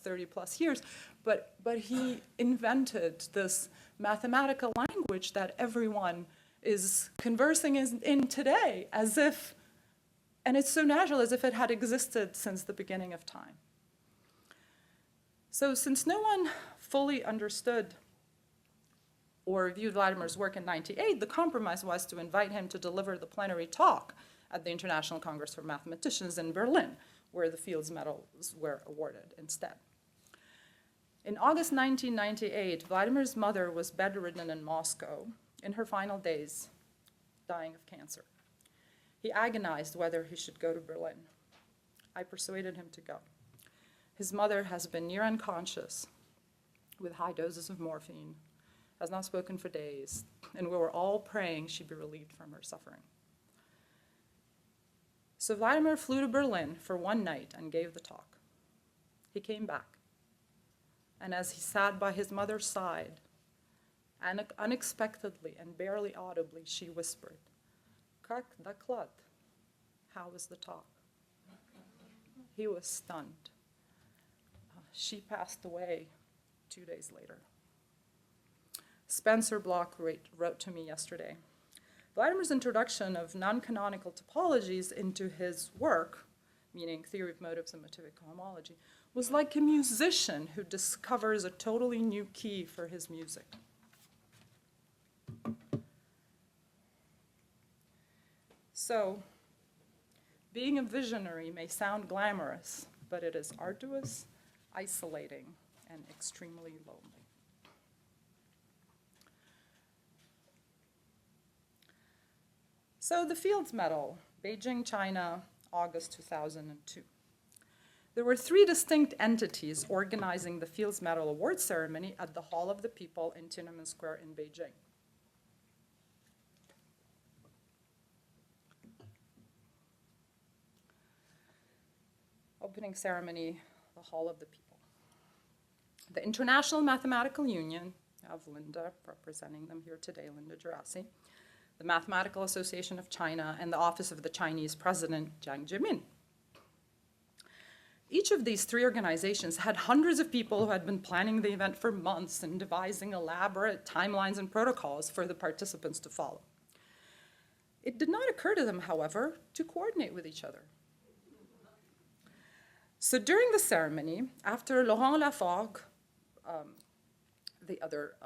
30 plus years, but he invented this mathematical language that everyone is conversing in today, as if, and it's so natural, as if it had existed since the beginning of time. So since no one fully understood or reviewed Vladimir's work in '98, the compromise was to invite him to deliver the plenary talk at the International Congress for Mathematicians in Berlin, where the Fields Medals were awarded instead. In August 1998, Vladimir's mother was bedridden in Moscow in her final days, dying of cancer. He agonized whether he should go to Berlin. I persuaded him to go. His mother has been near unconscious with high doses of morphine, has not spoken for days, and we were all praying she'd be relieved from her suffering. So Vladimir flew to Berlin for one night and gave the talk. He came back, and as he sat by his mother's side, unexpectedly and barely audibly, she whispered, "Как доклад?" How was the talk? He was stunned. She passed away 2 days later. Spencer Block wrote to me yesterday, Vladimir's introduction of non-canonical topologies into his work, meaning theory of motives and motivic cohomology, was like a musician who discovers a totally new key for his music. So, being a visionary may sound glamorous, but it is arduous, isolating, and extremely lonely. So the Fields Medal, Beijing, China, August 2002. There were 3 distinct entities organizing the Fields Medal award ceremony at the Hall of the People in Tiananmen Square in Beijing. Opening ceremony, the Hall of the People. The International Mathematical Union, I have Linda representing them here today, Linda Gerasi, the Mathematical Association of China, and the Office of the Chinese President, Jiang Zemin. Each of these 3 organizations had hundreds of people who had been planning the event for months and devising elaborate timelines and protocols for the participants to follow. It did not occur to them, however, to coordinate with each other. So during the ceremony, after Laurent Laforgue, the other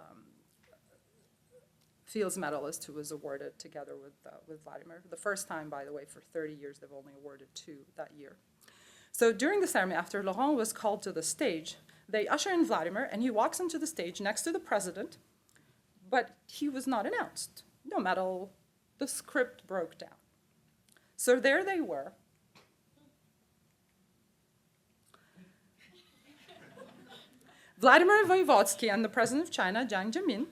Fields medalist who was awarded together with Vladimir, the first time, by the way, for 30 years, they've only awarded 2 that year. So during the ceremony, after Laurent was called to the stage, they usher in Vladimir, and he walks onto the stage next to the president, but he was not announced. No medal, the script broke down. So there they were, Vladimir Voevodsky and the president of China, Jiang Zemin,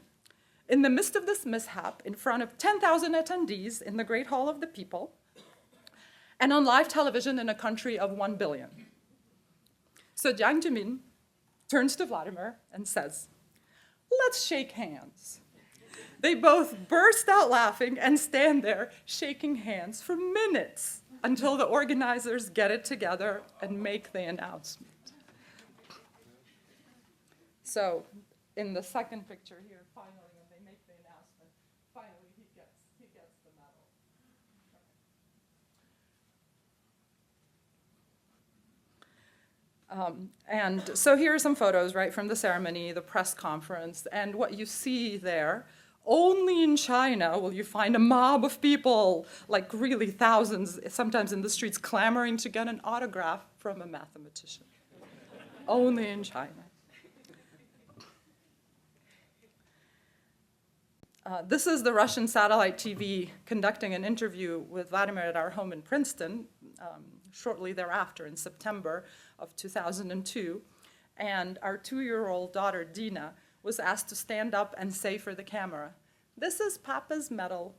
in the midst of this mishap, in front of 10,000 attendees in the Great Hall of the People, and on live television in a country of 1 billion. So Jiang Zemin turns to Vladimir and says, "Let's shake hands." They both burst out laughing and stand there shaking hands for minutes until the organizers get it together and make the announcement. So in the second picture here, finally, when they make the announcement, finally he gets the medal. And so here are some photos, right, from the ceremony, the press conference, and what you see there. Only in China will you find a mob of people, like really thousands, sometimes in the streets, clamoring to get an autograph from a mathematician. Only in China. This is the Russian satellite TV conducting an interview with Vladimir at our home in Princeton, shortly thereafter in September of 2002. And our 2-year-old daughter, Dina, was asked to stand up and say for the camera, "This is Papa's medal."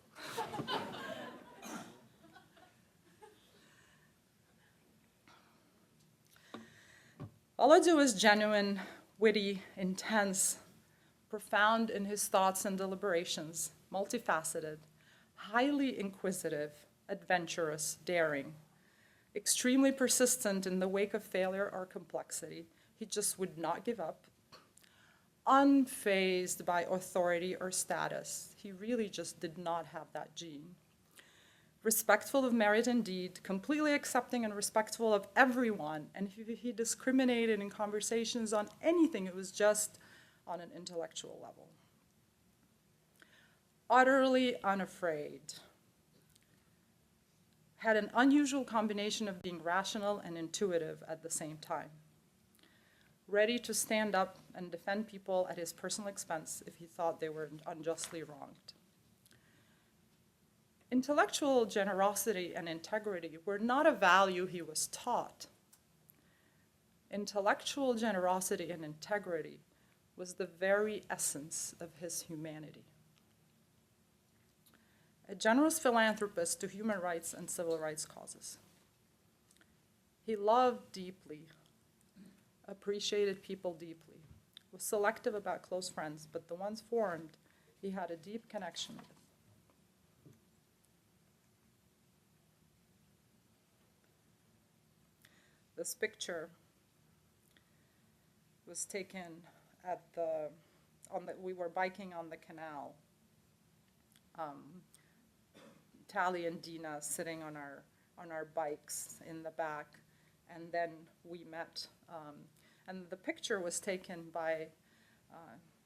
Volodya was genuine, witty, intense, profound in his thoughts and deliberations, multifaceted, highly inquisitive, adventurous, daring, extremely persistent in the wake of failure or complexity. He just would not give up. Unfazed by authority or status. He really just did not have that gene. Respectful of merit and deed, completely accepting and respectful of everyone. And if he discriminated in conversations on anything, it was just on an intellectual level. Utterly unafraid. Had an unusual combination of being rational and intuitive at the same time. Ready to stand up and defend people at his personal expense if he thought they were unjustly wronged. Intellectual generosity and integrity were not a value he was taught. Intellectual generosity and integrity was the very essence of his humanity. A generous philanthropist to human rights and civil rights causes. He loved deeply, appreciated people deeply, was selective about close friends, but the ones formed, he had a deep connection with. This picture was taken at we were biking on the canal. Tally and Dina sitting on our bikes in the back, and then we met. And the picture was taken by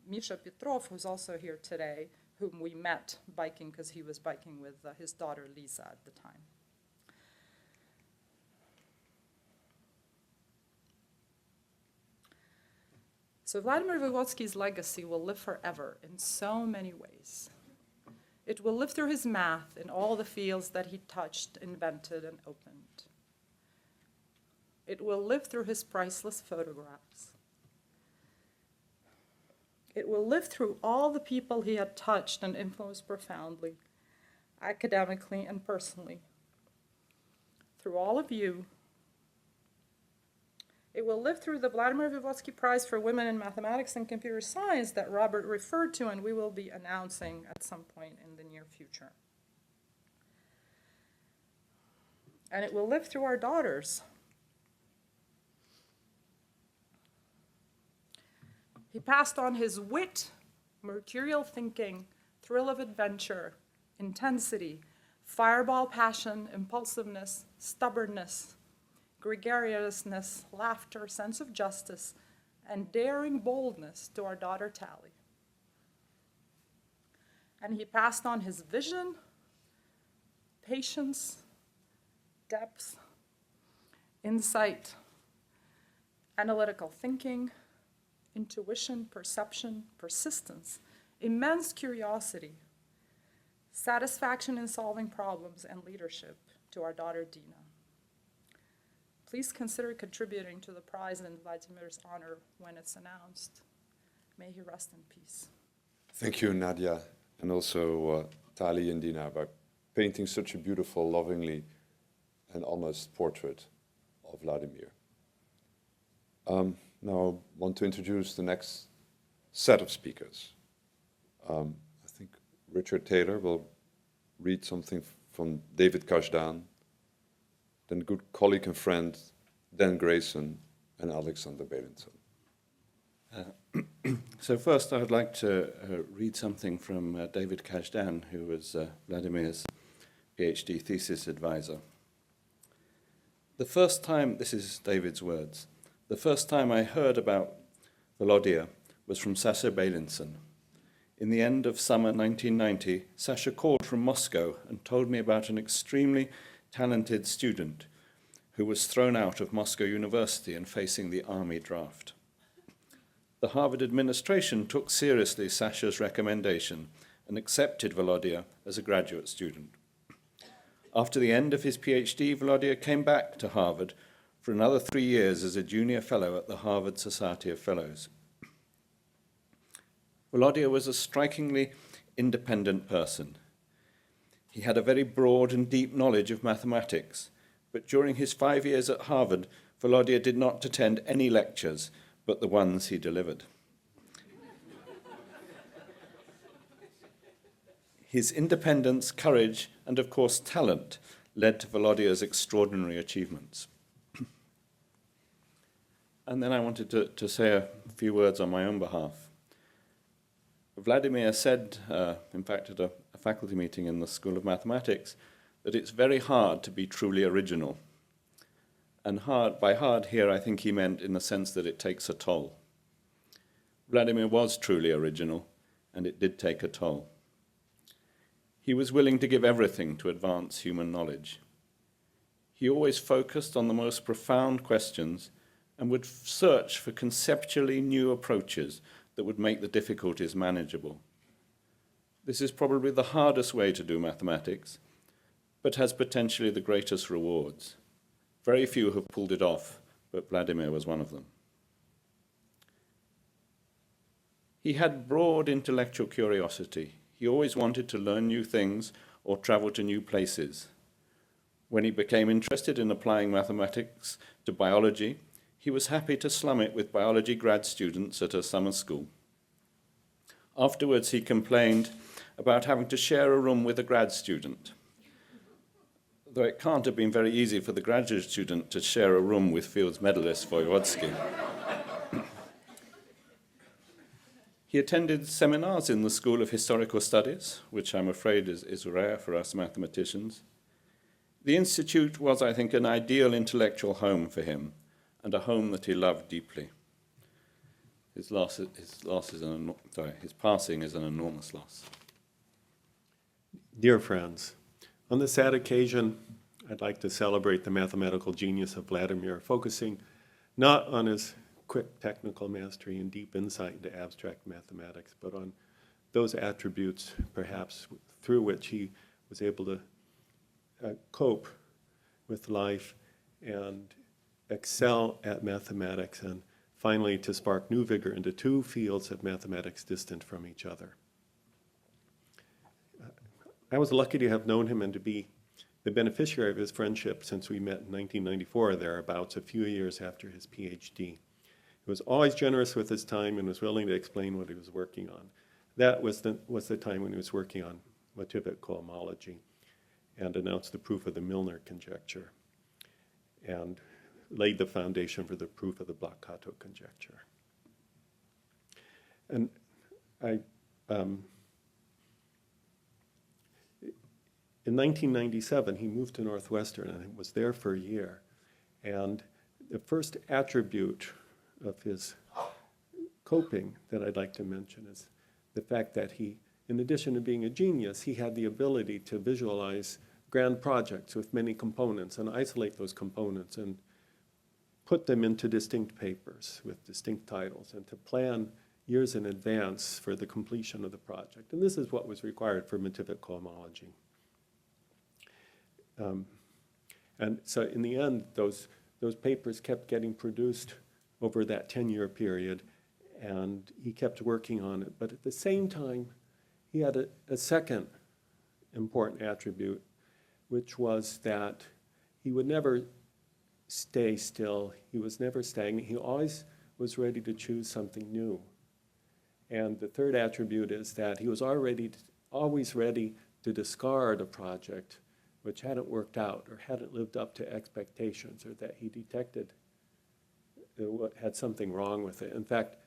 Misha Petrov, who's also here today, whom we met biking because he was biking with his daughter Lisa at the time. So Vladimir Voevodsky's legacy will live forever in so many ways. It will live through his math in all the fields that he touched, invented, and opened. It will live through his priceless photographs. It will live through all the people he had touched and influenced profoundly, academically and personally. Through all of you. It will live through the Vladimir Voevodsky Prize for Women in Mathematics and Computer Science that Robert referred to, and we will be announcing at some point in the near future. And it will live through our daughters. He passed on his wit, mercurial thinking, thrill of adventure, intensity, fireball passion, impulsiveness, stubbornness, gregariousness, laughter, sense of justice, and daring boldness to our daughter Tally. And he passed on his vision, patience, depth, insight, analytical thinking, intuition, perception, persistence, immense curiosity, satisfaction in solving problems, and leadership to our daughter Dina. please consider contributing to the prize in Vladimir's honor when it's announced. May he rest in peace. Thank you, Nadia, and also Tali and Dina, by painting such a beautiful, lovingly and honest portrait of Vladimir. Now I want to introduce the next set of speakers. I think Richard Taylor will read something from David Kashdan, then good colleague and friend Dan Grayson and Alexander Belinson. So first I would like to read something from David Kashdan, who was Vladimir's PhD thesis advisor. The first time, this is David's words, the first time I heard about Volodya was from Sasha Belinson. In the end of summer 1990, Sasha called from Moscow and told me about an extremely talented student who was thrown out of Moscow University and facing the army draft. The Harvard administration took seriously Sasha's recommendation and accepted Volodya as a graduate student. After the end of his PhD, Volodya came back to Harvard for another 3 years as a junior fellow at the Harvard Society of Fellows. Volodya was a strikingly independent person. He had a very broad and deep knowledge of mathematics, but during his 5 years at Harvard, Volodya did not attend any lectures but the ones he delivered. His independence, courage, and of course talent led to Volodya's extraordinary achievements. And then I wanted to say a few words on my own behalf. Vladimir said, in fact, at a faculty meeting in the School of Mathematics, that it's very hard to be truly original. And by hard here, I think he meant in the sense that it takes a toll. Vladimir was truly original, and it did take a toll. He was willing to give everything to advance human knowledge. He always focused on the most profound questions and would search for conceptually new approaches that would make the difficulties manageable. This is probably the hardest way to do mathematics, but has potentially the greatest rewards. Very few have pulled it off, but Vladimir was one of them. He had broad intellectual curiosity. He always wanted to learn new things or travel to new places. When he became interested in applying mathematics to biology, he was happy to slum it with biology grad students at a summer school. Afterwards, he complained about having to share a room with a grad student, though it can't have been very easy for the graduate student to share a room with Fields medalist Voevodsky. He attended seminars in the School of Historical Studies, which I'm afraid is rare for us mathematicians. The institute was, I think, an ideal intellectual home for him, and a home that he loved deeply. His passing is an enormous loss. Dear friends, on this sad occasion, I'd like to celebrate the mathematical genius of Vladimir, focusing not on his quick technical mastery and deep insight into abstract mathematics, but on those attributes, perhaps, through which he was able to cope with life and excel at mathematics, and finally to spark new vigor into two fields of mathematics distant from each other. I was lucky to have known him and to be the beneficiary of his friendship since we met in 1994 or thereabouts, a few years after his PhD. He was always generous with his time and was willing to explain what he was working on. That was the time when he was working on motivic cohomology and announced the proof of the Milnor conjecture and laid the foundation for the proof of the Bloch-Kato conjecture. And in 1997, he moved to Northwestern and was there for a year. And the first attribute of his coping that I'd like to mention is the fact that he, in addition to being a genius, he had the ability to visualize grand projects with many components and isolate those components and put them into distinct papers with distinct titles and to plan years in advance for the completion of the project. And this is what was required for motivic cohomology. And so in the end, those those papers kept getting produced over that 10-year period, and he kept working on it. But at the same time, he had a second important attribute, which was that he would never stay still. He was never stagnant. He always was ready to choose something new. And the third attribute is that he was always ready to discard a project which hadn't worked out or hadn't lived up to expectations, or that he detected had something wrong with it. In fact,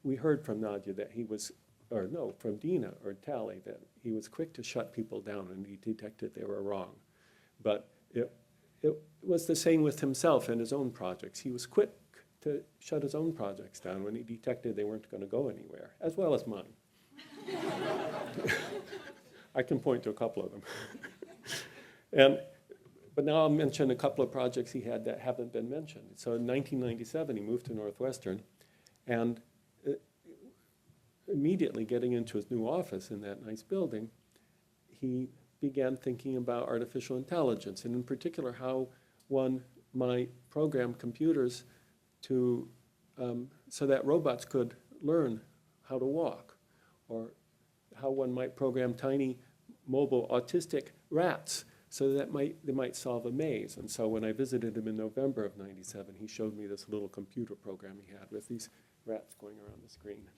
we heard from Nadia that he was, or no, from Dina or Tally, that he was quick to shut people down when he detected they were wrong. But it was the same with himself and his own projects. He was quick to shut his own projects down when he detected they weren't going to go anywhere, as well as mine. I can point to a couple of them. But now I'll mention a couple of projects he had that haven't been mentioned. So in 1997, he moved to Northwestern, and immediately getting into his new office in that nice building, he began thinking about artificial intelligence, and in particular how one might program computers to, so that robots could learn how to walk, or how one might program tiny mobile autistic rats so that they might solve a maze. And so when I visited him in November of '97, he showed me this little computer program he had with these rats going around the screen.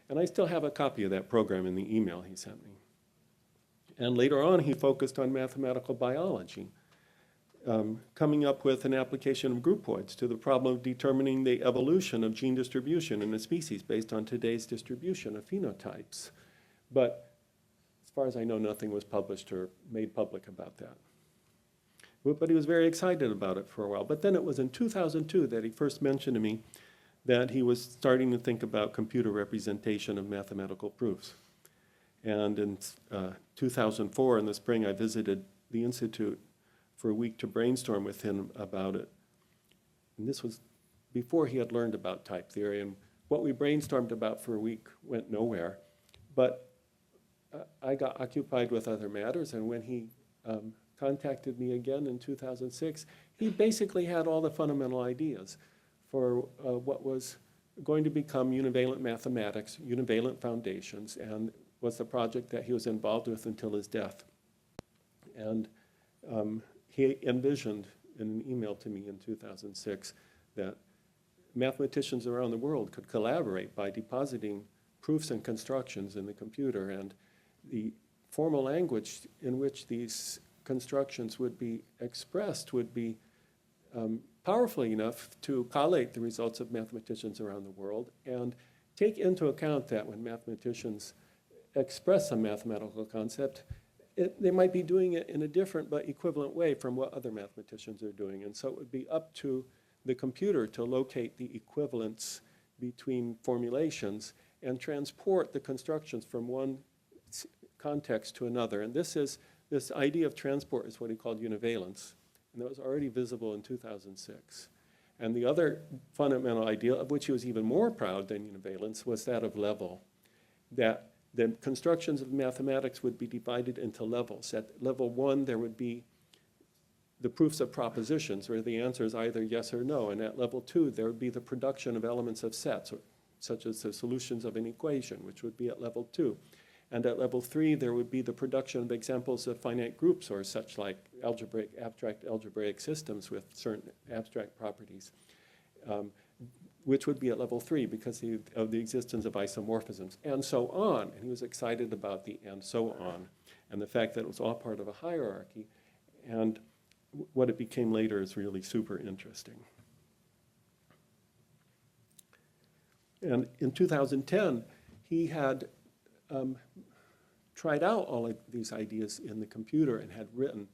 And I still have a copy of that program in the email he sent me. And later on, he focused on mathematical biology, coming up with an application of groupoids to the problem of determining the evolution of gene distribution in a species based on today's distribution of phenotypes. But as far as I know, nothing was published or made public about that. But he was very excited about it for a while. But then it was in 2002 that he first mentioned to me that he was starting to think about computer representation of mathematical proofs. And in 2004, in the spring, I visited the Institute for a week to brainstorm with him about it. And this was before he had learned about type theory. And what we brainstormed about for a week went nowhere. But I got occupied with other matters, and when he contacted me again in 2006, he basically had all the fundamental ideas for what was going to become univalent mathematics, univalent foundations, and was the project that he was involved with until his death. And he envisioned in an email to me in 2006 that mathematicians around the world could collaborate by depositing proofs and constructions in the computer, and the formal language in which these constructions would be expressed would be powerfully enough to collate the results of mathematicians around the world and take into account that when mathematicians express a mathematical concept, they might be doing it in a different but equivalent way from what other mathematicians are doing. And so it would be up to the computer to locate the equivalence between formulations and transport the constructions from one context to another. And this idea of transport is what he called univalence. And that was already visible in 2006. And the other fundamental idea, of which he was even more proud than univalence, was that of level. That the constructions of mathematics would be divided into levels. At level 1, there would be the proofs of propositions, where the answer is either yes or no. And at level 2, there would be the production of elements of sets, such as the solutions of an equation, which would be at level 2. And at level 3, there would be the production of examples of finite groups, or such like abstract algebraic systems with certain abstract properties, which would be at level 3 because of the existence of isomorphisms, and so on. And he was excited about the and so on, and the fact that it was all part of a hierarchy. And what it became later is really super interesting. And in 2010, he had tried out all of these ideas in the computer and had written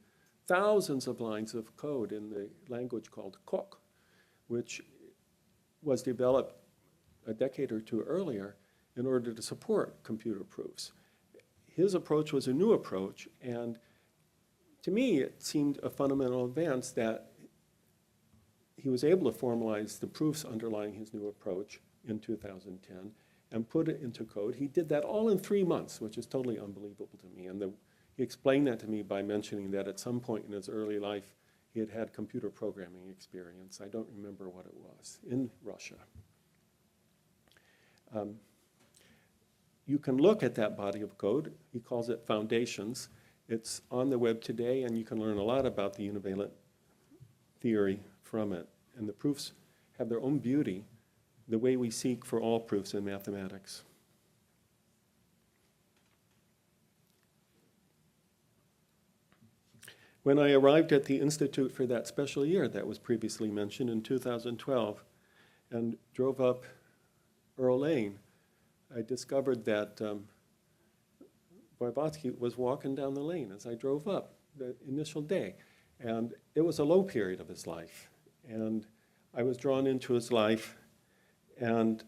thousands of lines of code in the language called Coq, which was developed a decade or two earlier in order to support computer proofs. His approach was a new approach, and to me it seemed a fundamental advance that he was able to formalize the proofs underlying his new approach in 2010 and put it into code. He did that all in 3 months, which is totally unbelievable to me. And he explained that to me by mentioning that at some point in his early life, he had had computer programming experience. I don't remember what it was, in Russia. You can look at that body of code. He calls it Foundations. It's on the web today, and you can learn a lot about the univalent theory from it. And the proofs have their own beauty, the way we seek for all proofs in mathematics. When I arrived at the Institute for that special year that was previously mentioned in 2012 and drove up Earl Lane, I discovered that Voevodsky was walking down the lane as I drove up the initial day. And it was a low period of his life. And I was drawn into his life, and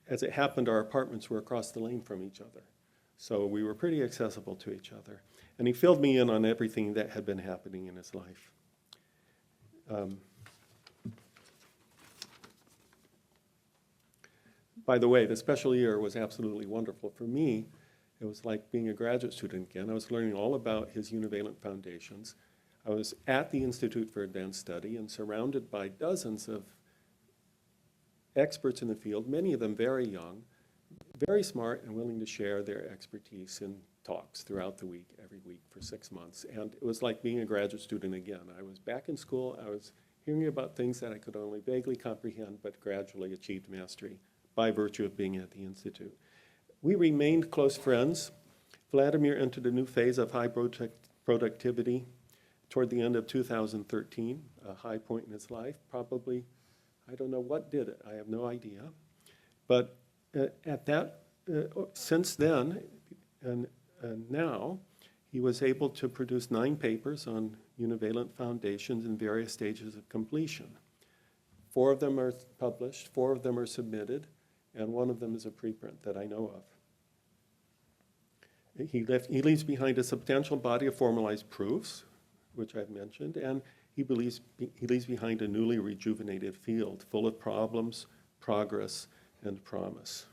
as it happened, our apartments were across the lane from each other. So we were pretty accessible to each other. And he filled me in on everything that had been happening in his life. By the way, the special year was absolutely wonderful. For me, it was like being a graduate student again. I was learning all about his univalent foundations. I was at the Institute for Advanced Study and surrounded by dozens of experts in the field, many of them very young, very smart and willing to share their expertise in talks throughout the week, every week for 6 months. And it was like being a graduate student again. I was back in school. I was hearing about things that I could only vaguely comprehend, but gradually achieved mastery by virtue of being at the Institute. We remained close friends. Vladimir entered a new phase of high productivity toward the end of 2013, a high point in his life. Probably, I don't know what did it. I have no idea. But since then and now, he was able to produce 9 papers on univalent foundations in various stages of completion. 4 of them are published, 4 of them are submitted, and 1 of them is a preprint that I know of. He leaves behind a substantial body of formalized proofs, which I've mentioned, and he leaves behind a newly rejuvenated field full of problems, progress, and promise.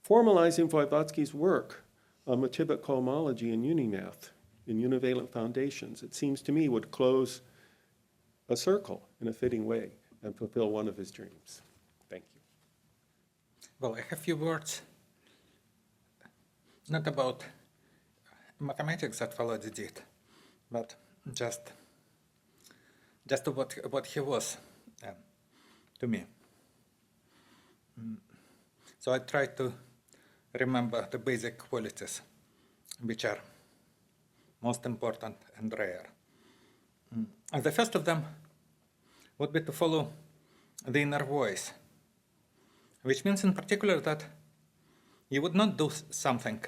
Formalizing Voevodsky's work on motivic cohomology in Unimath, in univalent foundations, it seems to me would close a circle in a fitting way and fulfill one of his dreams. Thank you. Well, I have a few words, not about mathematics that Volodya did, but just what he was to me. So I try to remember the basic qualities which are most important and rare. And the first of them would be to follow the inner voice, which means in particular that you would not do something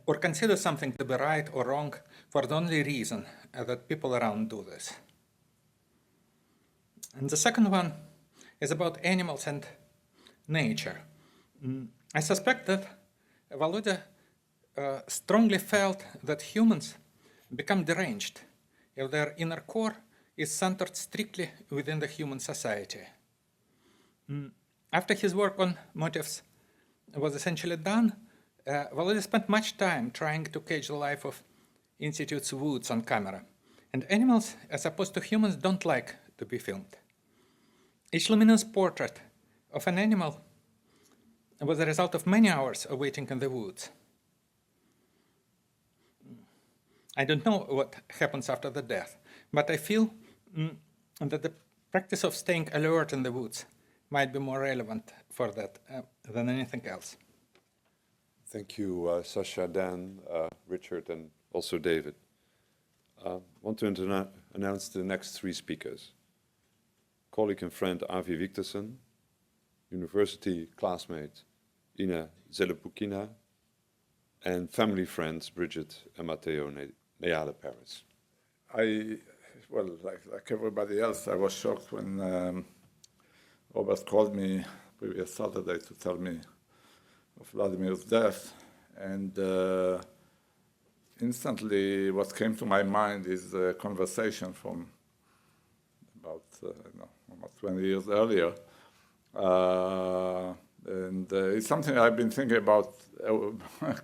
or consider something to be right or wrong for the only reason that people around do this. And the second one is about animals and nature. I suspect that Volodya strongly felt that humans become deranged if their inner core is centered strictly within the human society. After his work on motives was essentially done, Volodya spent much time trying to catch the life of Institute's woods on camera. And animals, as opposed to humans, don't like to be filmed. Each luminous portrait of an animal was the result of many hours of waiting in the woods. I don't know what happens after the death, but I feel that the practice of staying alert in the woods might be more relevant for that than anything else. Thank you, Sasha, Dan, Richard, and also David. I want to announce the next 3 speakers. Colleague and friend Avi Viktorsen, university classmate Ina Zelepukina, and family friends Bridget and Matteo Neale Paris. Well, like everybody else, I was shocked when Robert called me previous Saturday to tell me of Vladimir's death, and instantly what came to my mind is a conversation from about almost 20 years earlier And it's something I've been thinking about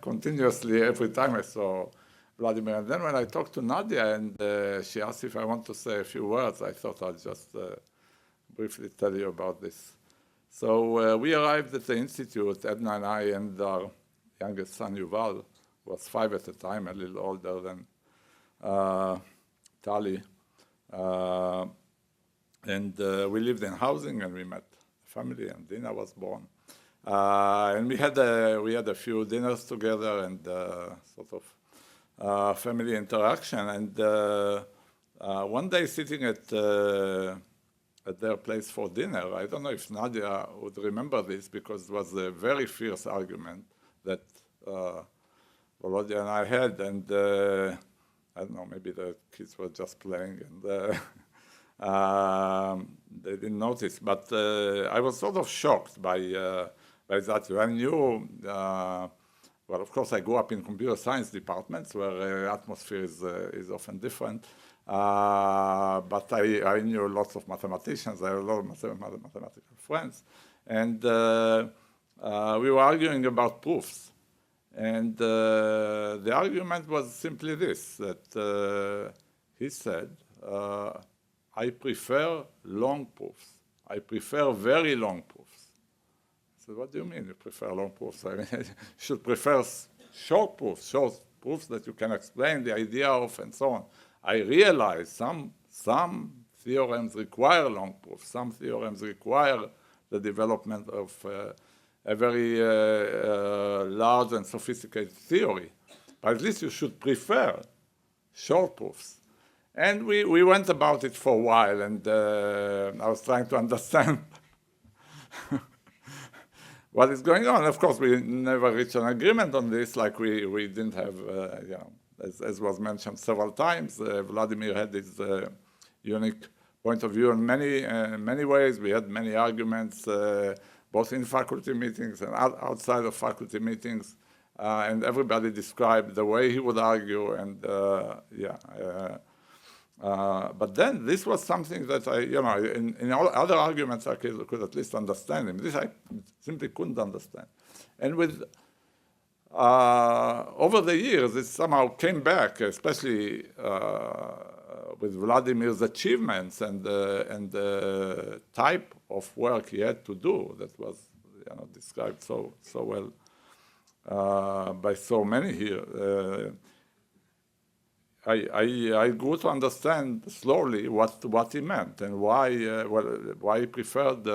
continuously every time I saw Vladimir. And then when I talked to Nadia and she asked if I want to say a few words, I thought I'll just briefly tell you about this. So we arrived at the Institute, Edna and I, and our youngest son, Yuval, was 5 at the time, a little older than Tali. And we lived in housing, and we met a family, and Dina was born. And we had a few dinners together and sort of family interaction. And one day, sitting at their place for dinner, I don't know if Nadia would remember this, because it was a very fierce argument that Volodya and I had, and I don't know, maybe the kids were just playing and they didn't notice. But I was sort of shocked by that. I knew, well, of course, I grew up in computer science departments where atmosphere is often different. But I knew lots of mathematicians. I have a lot of mathematical friends. And we were arguing about proofs. And the argument was simply this, that he said, I prefer long proofs. I prefer very long proofs. I said, what do you mean you prefer long proofs? I mean, you should prefer short proofs that you can explain the idea of and so on. I realize some theorems require long proofs. Some theorems require the development of a very large and sophisticated theory. But at least you should prefer short proofs. And we went about it for a while, and I was trying to understand what is going on. Of course, we never reached an agreement on this, like we didn't have, you know, as was mentioned several times, Vladimir had his unique point of view in many ways. We had many arguments, both in faculty meetings and outside of faculty meetings, and everybody described the way he would argue, and but then this was something that I, you know, in all other arguments I could at least understand him. This I simply couldn't understand. And with over the years, it somehow came back, especially with Vladimir's achievements and the type of work he had to do that was, you know, described so well by so many here. I grew to understand slowly what he meant and why he preferred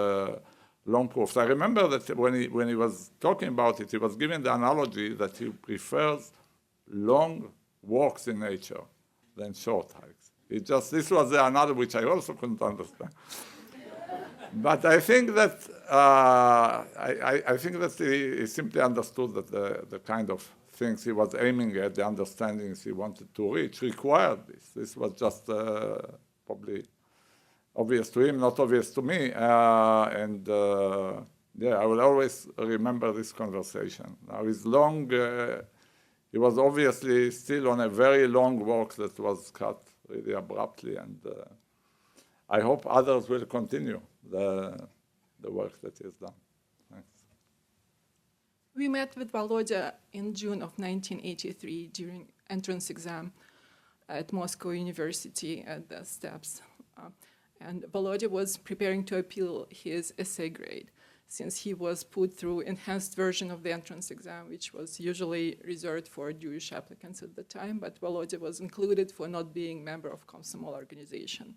long proofs. I remember that when he was talking about it, he was giving the analogy that he prefers long walks in nature than short hikes. This was the analogy which I also couldn't understand. But I think that I think that he simply understood that the kind of things he was aiming at, the understandings he wanted to reach, required this. This was just probably obvious to him, not obvious to me. And I will always remember this conversation. Now, he was obviously still on a very long walk that was cut really abruptly, and I hope others will continue the work that he has done. Thanks. We met with Volodya in June of 1983 during entrance exam at Moscow University at the steps. And Volodya was preparing to appeal his essay grade, since he was put through enhanced version of the entrance exam, which was usually reserved for Jewish applicants at the time, but Volodya was included for not being member of Komsomol organization.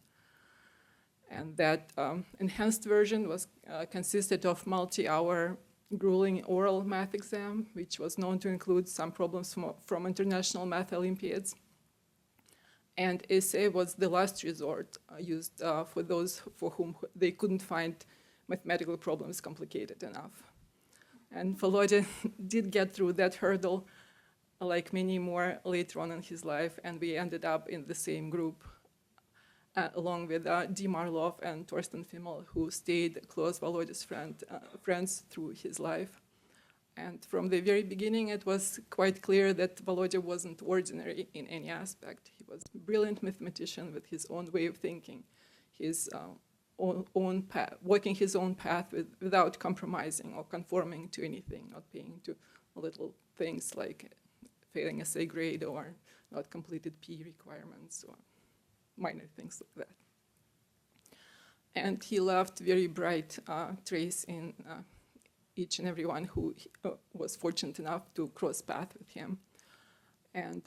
And that enhanced version was consisted of multi-hour grueling oral math exam, which was known to include some problems from international math Olympiads. And essay was the last resort used for those for whom they couldn't find mathematical problems complicated enough. And Volodya did get through that hurdle, like many more later on in his life, and we ended up in the same group, along with Di Marlov and Torsten Fimmel, who stayed close Volodya's friends through his life. And from the very beginning, it was quite clear that Volodya wasn't ordinary in any aspect. He was a brilliant mathematician with his own way of thinking. His own path, walking his own path without compromising or conforming to anything, not paying to little things like failing essay grade or not completed PE requirements or minor things like that. And he left very bright trace in each and everyone who was fortunate enough to cross paths with him. And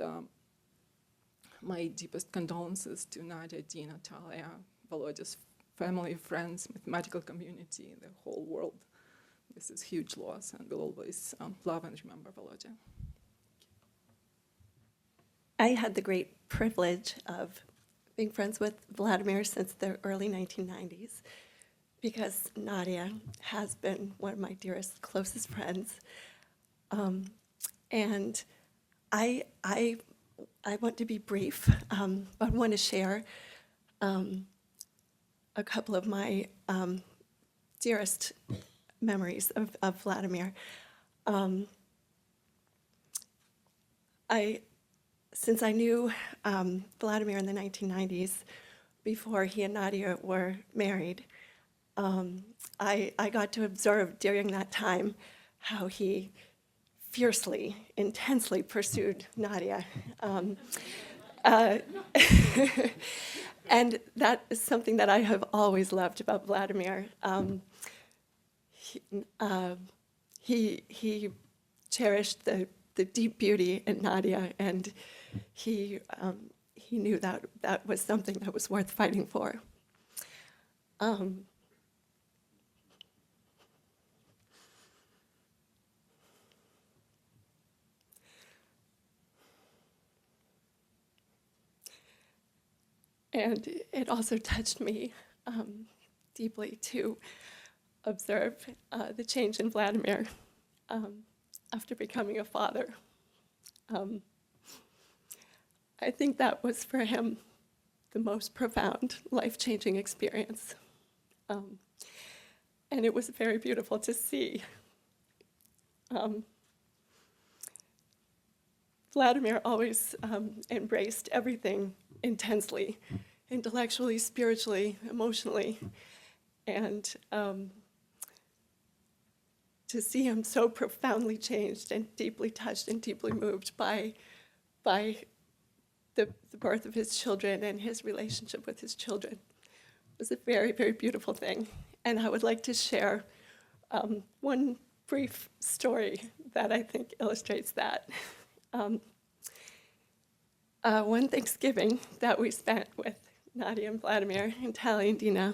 my deepest condolences to Nadia, Dina, Talia, Volodya's family, friends, mathematical community, the whole world. This is huge loss, and we'll always love and remember Volodya. I had the great privilege of being friends with Vladimir since the early 1990s, because Nadia has been one of my dearest, closest friends. And I want to be brief, but want to share a couple of my dearest memories of Vladimir. Since I knew Vladimir in the 1990s, before he and Nadia were married, I got to observe during that time how he fiercely, intensely pursued Nadia. And that is something that I have always loved about Vladimir. He cherished the deep beauty in Nadia, and he knew that was something that was worth fighting for. And it also touched me deeply to observe the change in Vladimir after becoming a father. I think that was for him the most profound, life-changing experience. And it was very beautiful to see. Vladimir always embraced everything intensely, intellectually, spiritually, emotionally, and to see him so profoundly changed and deeply touched and deeply moved by the birth of his children and his relationship with his children was a very, very beautiful thing. And I would like to share one brief story that I think illustrates that. One Thanksgiving that we spent with Nadia and Vladimir and Talia and Dina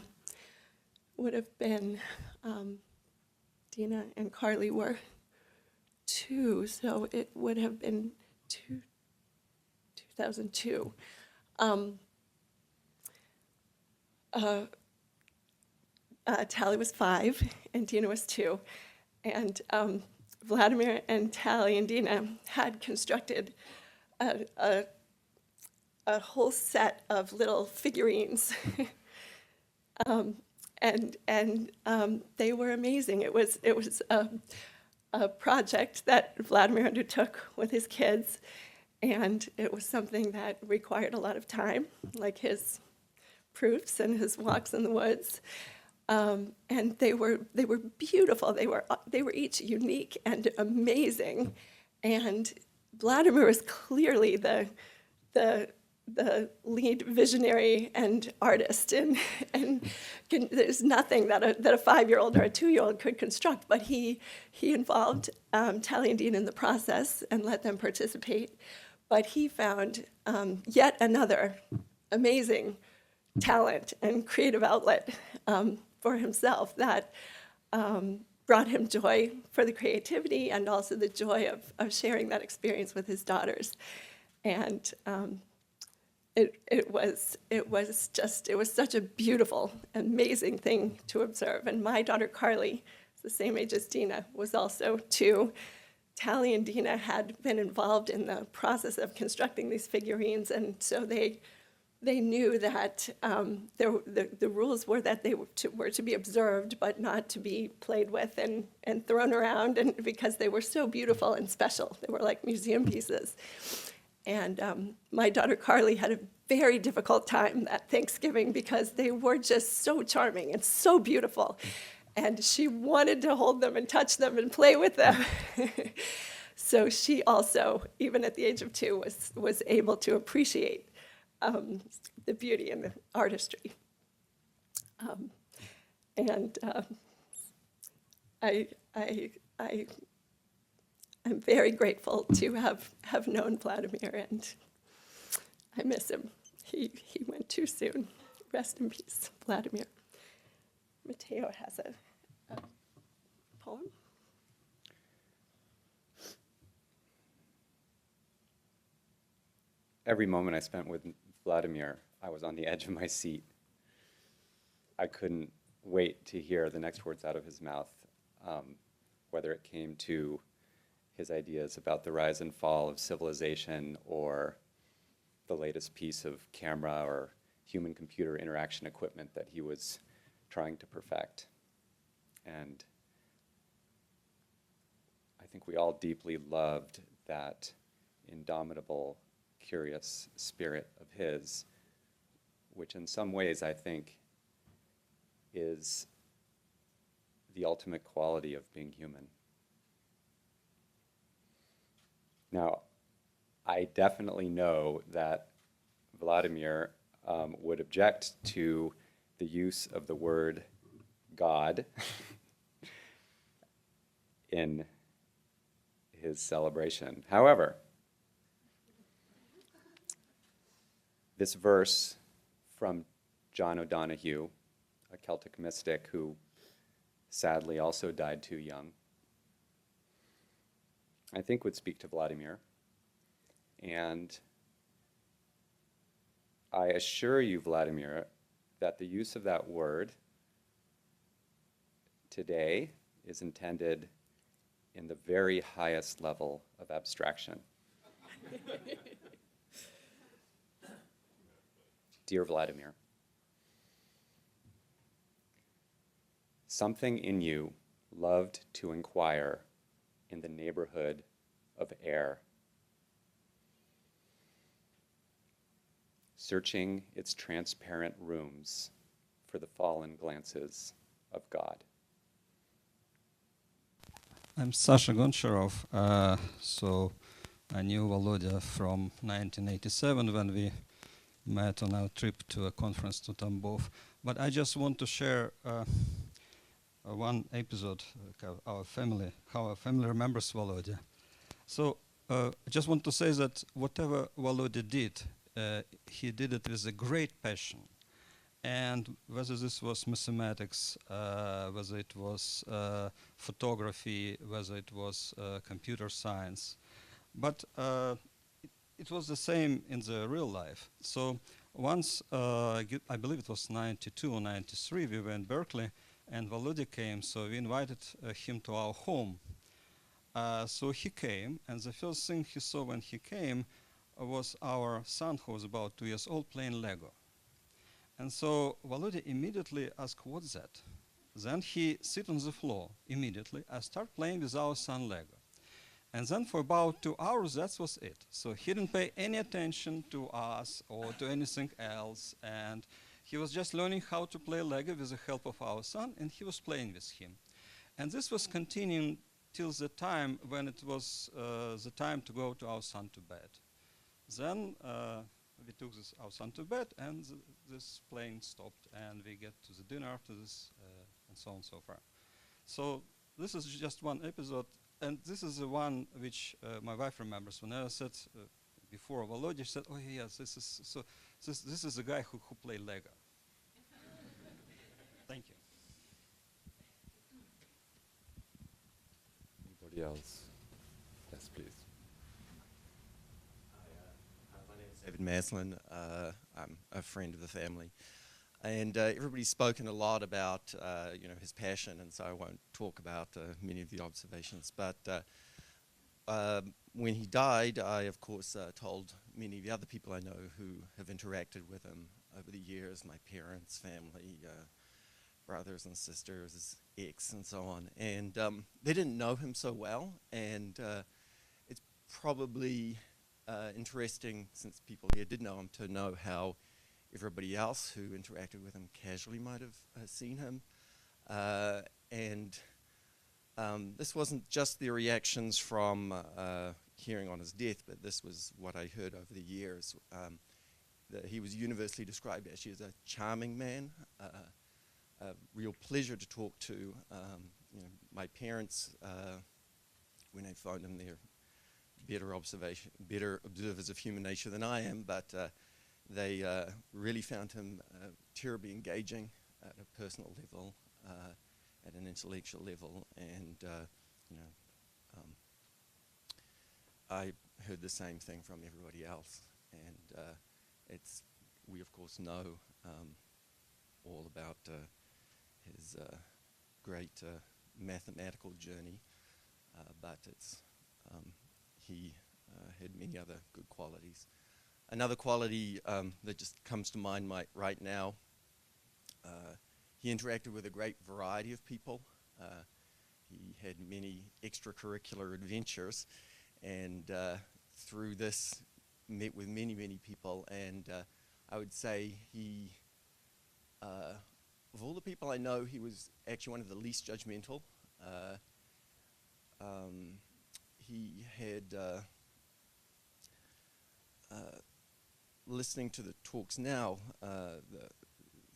would have been, Dina and Carly were 2, so it would have been 2002. Talia was 5 and Dina was 2. And Vladimir and Talia and Dina had constructed a whole set of little figurines. And they were amazing. It was a project that Vladimir undertook with his kids, and it was something that required a lot of time, like his proofs and his walks in the woods. And they were beautiful. They were each unique and amazing. And Vladimir was clearly the lead visionary and artist, and there's nothing that a 5-year-old or a 2-year-old could construct, but he involved Talia and Dina in the process and let them participate. But he found yet another amazing talent and creative outlet for himself that brought him joy for the creativity and also the joy of sharing that experience with his daughters. And it was such a beautiful, amazing thing to observe. And my daughter Carly, the same age as Dina, was also 2. Talia and Dina had been involved in the process of constructing these figurines, and so they knew that the rules were that they were to be observed, but not to be played with and thrown around, and because they were so beautiful and special. They were like museum pieces. And my daughter Carly had a very difficult time at Thanksgiving because they were just so charming and so beautiful. And she wanted to hold them and touch them and play with them. So she also, even at the age of 2, was able to appreciate the beauty and the artistry. I'm very grateful to have known Vladimir, and I miss him. He went too soon. Rest in peace, Vladimir. Mateo has a poem. Every moment I spent with Vladimir, I was on the edge of my seat. I couldn't wait to hear the next words out of his mouth, whether it came to his ideas about the rise and fall of civilization or the latest piece of camera or human-computer interaction equipment that he was trying to perfect. And I think we all deeply loved that indomitable, curious spirit of his, which in some ways I think is the ultimate quality of being human. Now, I definitely know that Vladimir would object to the use of the word God in his celebration. However, this verse from John O'Donohue, a Celtic mystic who sadly also died too young, I think would speak to Vladimir. And I assure you, Vladimir, that the use of that word today is intended in the very highest level of abstraction. Dear Vladimir, something in you loved to inquire in the neighborhood of air, searching its transparent rooms for the fallen glances of God. I'm Sasha Goncharov. So I knew Volodya from 1987 when we met on our trip to a conference to Tambov. But I just want to share one episode, how our family remembers Volodya. So I just want to say that whatever Volodya did, he did it with a great passion. And whether this was mathematics, whether it was photography, whether it was computer science, but it was the same in the real life. So once, I believe it was 92 or 93, we were in Berkeley, and Volodya came, so we invited him to our home. So he came, and the first thing he saw when he came was our son, who was about 2 years old, playing Lego. And so Volodya immediately asked, what's that? Then he sit on the floor immediately and start playing with our son Lego. And then for about 2 hours, that was it. So he didn't pay any attention to us or to anything else. And he was just learning how to play Lego with the help of our son, and he was playing with him. And this was continuing till the time when it was the time to go to our son to bed. Then we took our son to bed, and this playing stopped, and we get to the dinner after this, and so on and so forth. So this is just one episode, and this is the one which my wife remembers. When I said before Volodya, she said, "Oh yes, this is the guy who played Lego." Thank you. Anybody else? Yes, please. My name is David Maslin. I'm a friend of the family. And everybody's spoken a lot about his passion, and so I won't talk about many of the observations. But when he died, I, of course, told many of the other people I know who have interacted with him over the years, my parents, family, brothers and sisters, his ex, and so on. And they didn't know him so well, and it's probably interesting, since people here did know him, to know how everybody else who interacted with him casually might have seen him. This wasn't just the reactions from hearing on his death, but this was what I heard over the years. That he was universally described actually as a charming man, a real pleasure to talk to. You know, my parents, when they found him, they're better observers of human nature than I am, but they really found him terribly engaging at a personal level, at an intellectual level, and you know, I heard the same thing from everybody else, and we of course know all about his great mathematical journey, but he had many other good qualities. Another quality that just comes to mind right now, he interacted with a great variety of people. He had many extracurricular adventures, and through this met with many, many people, and I would say he, of all the people I know, he was actually one of the least judgmental. He had, listening to the talks now,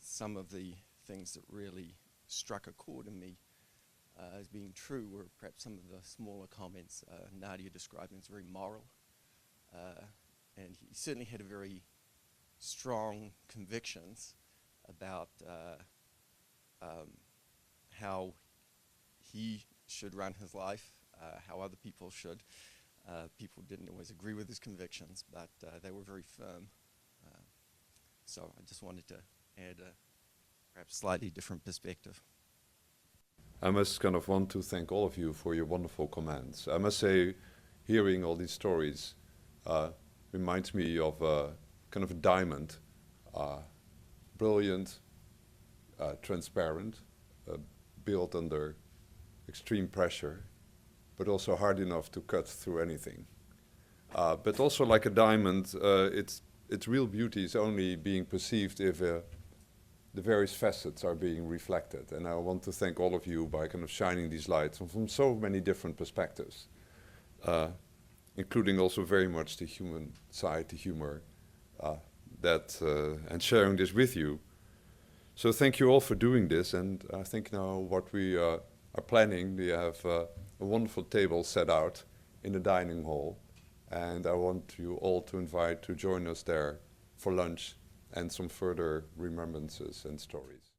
some of the things that really struck a chord in me as being true were perhaps some of the smaller comments. Nadia described him as very moral, and he certainly had a very strong convictions about how he should run his life, how other people should. People didn't always agree with his convictions, but they were very firm. So I just wanted to add a perhaps slightly different perspective. I must kind of want to thank all of you for your wonderful comments. I must say, hearing all these stories reminds me of kind of a diamond, brilliant, transparent, built under extreme pressure, but also hard enough to cut through anything. But also like a diamond, its real beauty is only being perceived if the various facets are being reflected. And I want to thank all of you by kind of shining these lights from so many different perspectives, including also very much the human side, the humor, and sharing this with you. So thank you all for doing this, and I think now what we are planning, we have a wonderful table set out in the dining hall, and I want you all to join us there for lunch and some further remembrances and stories.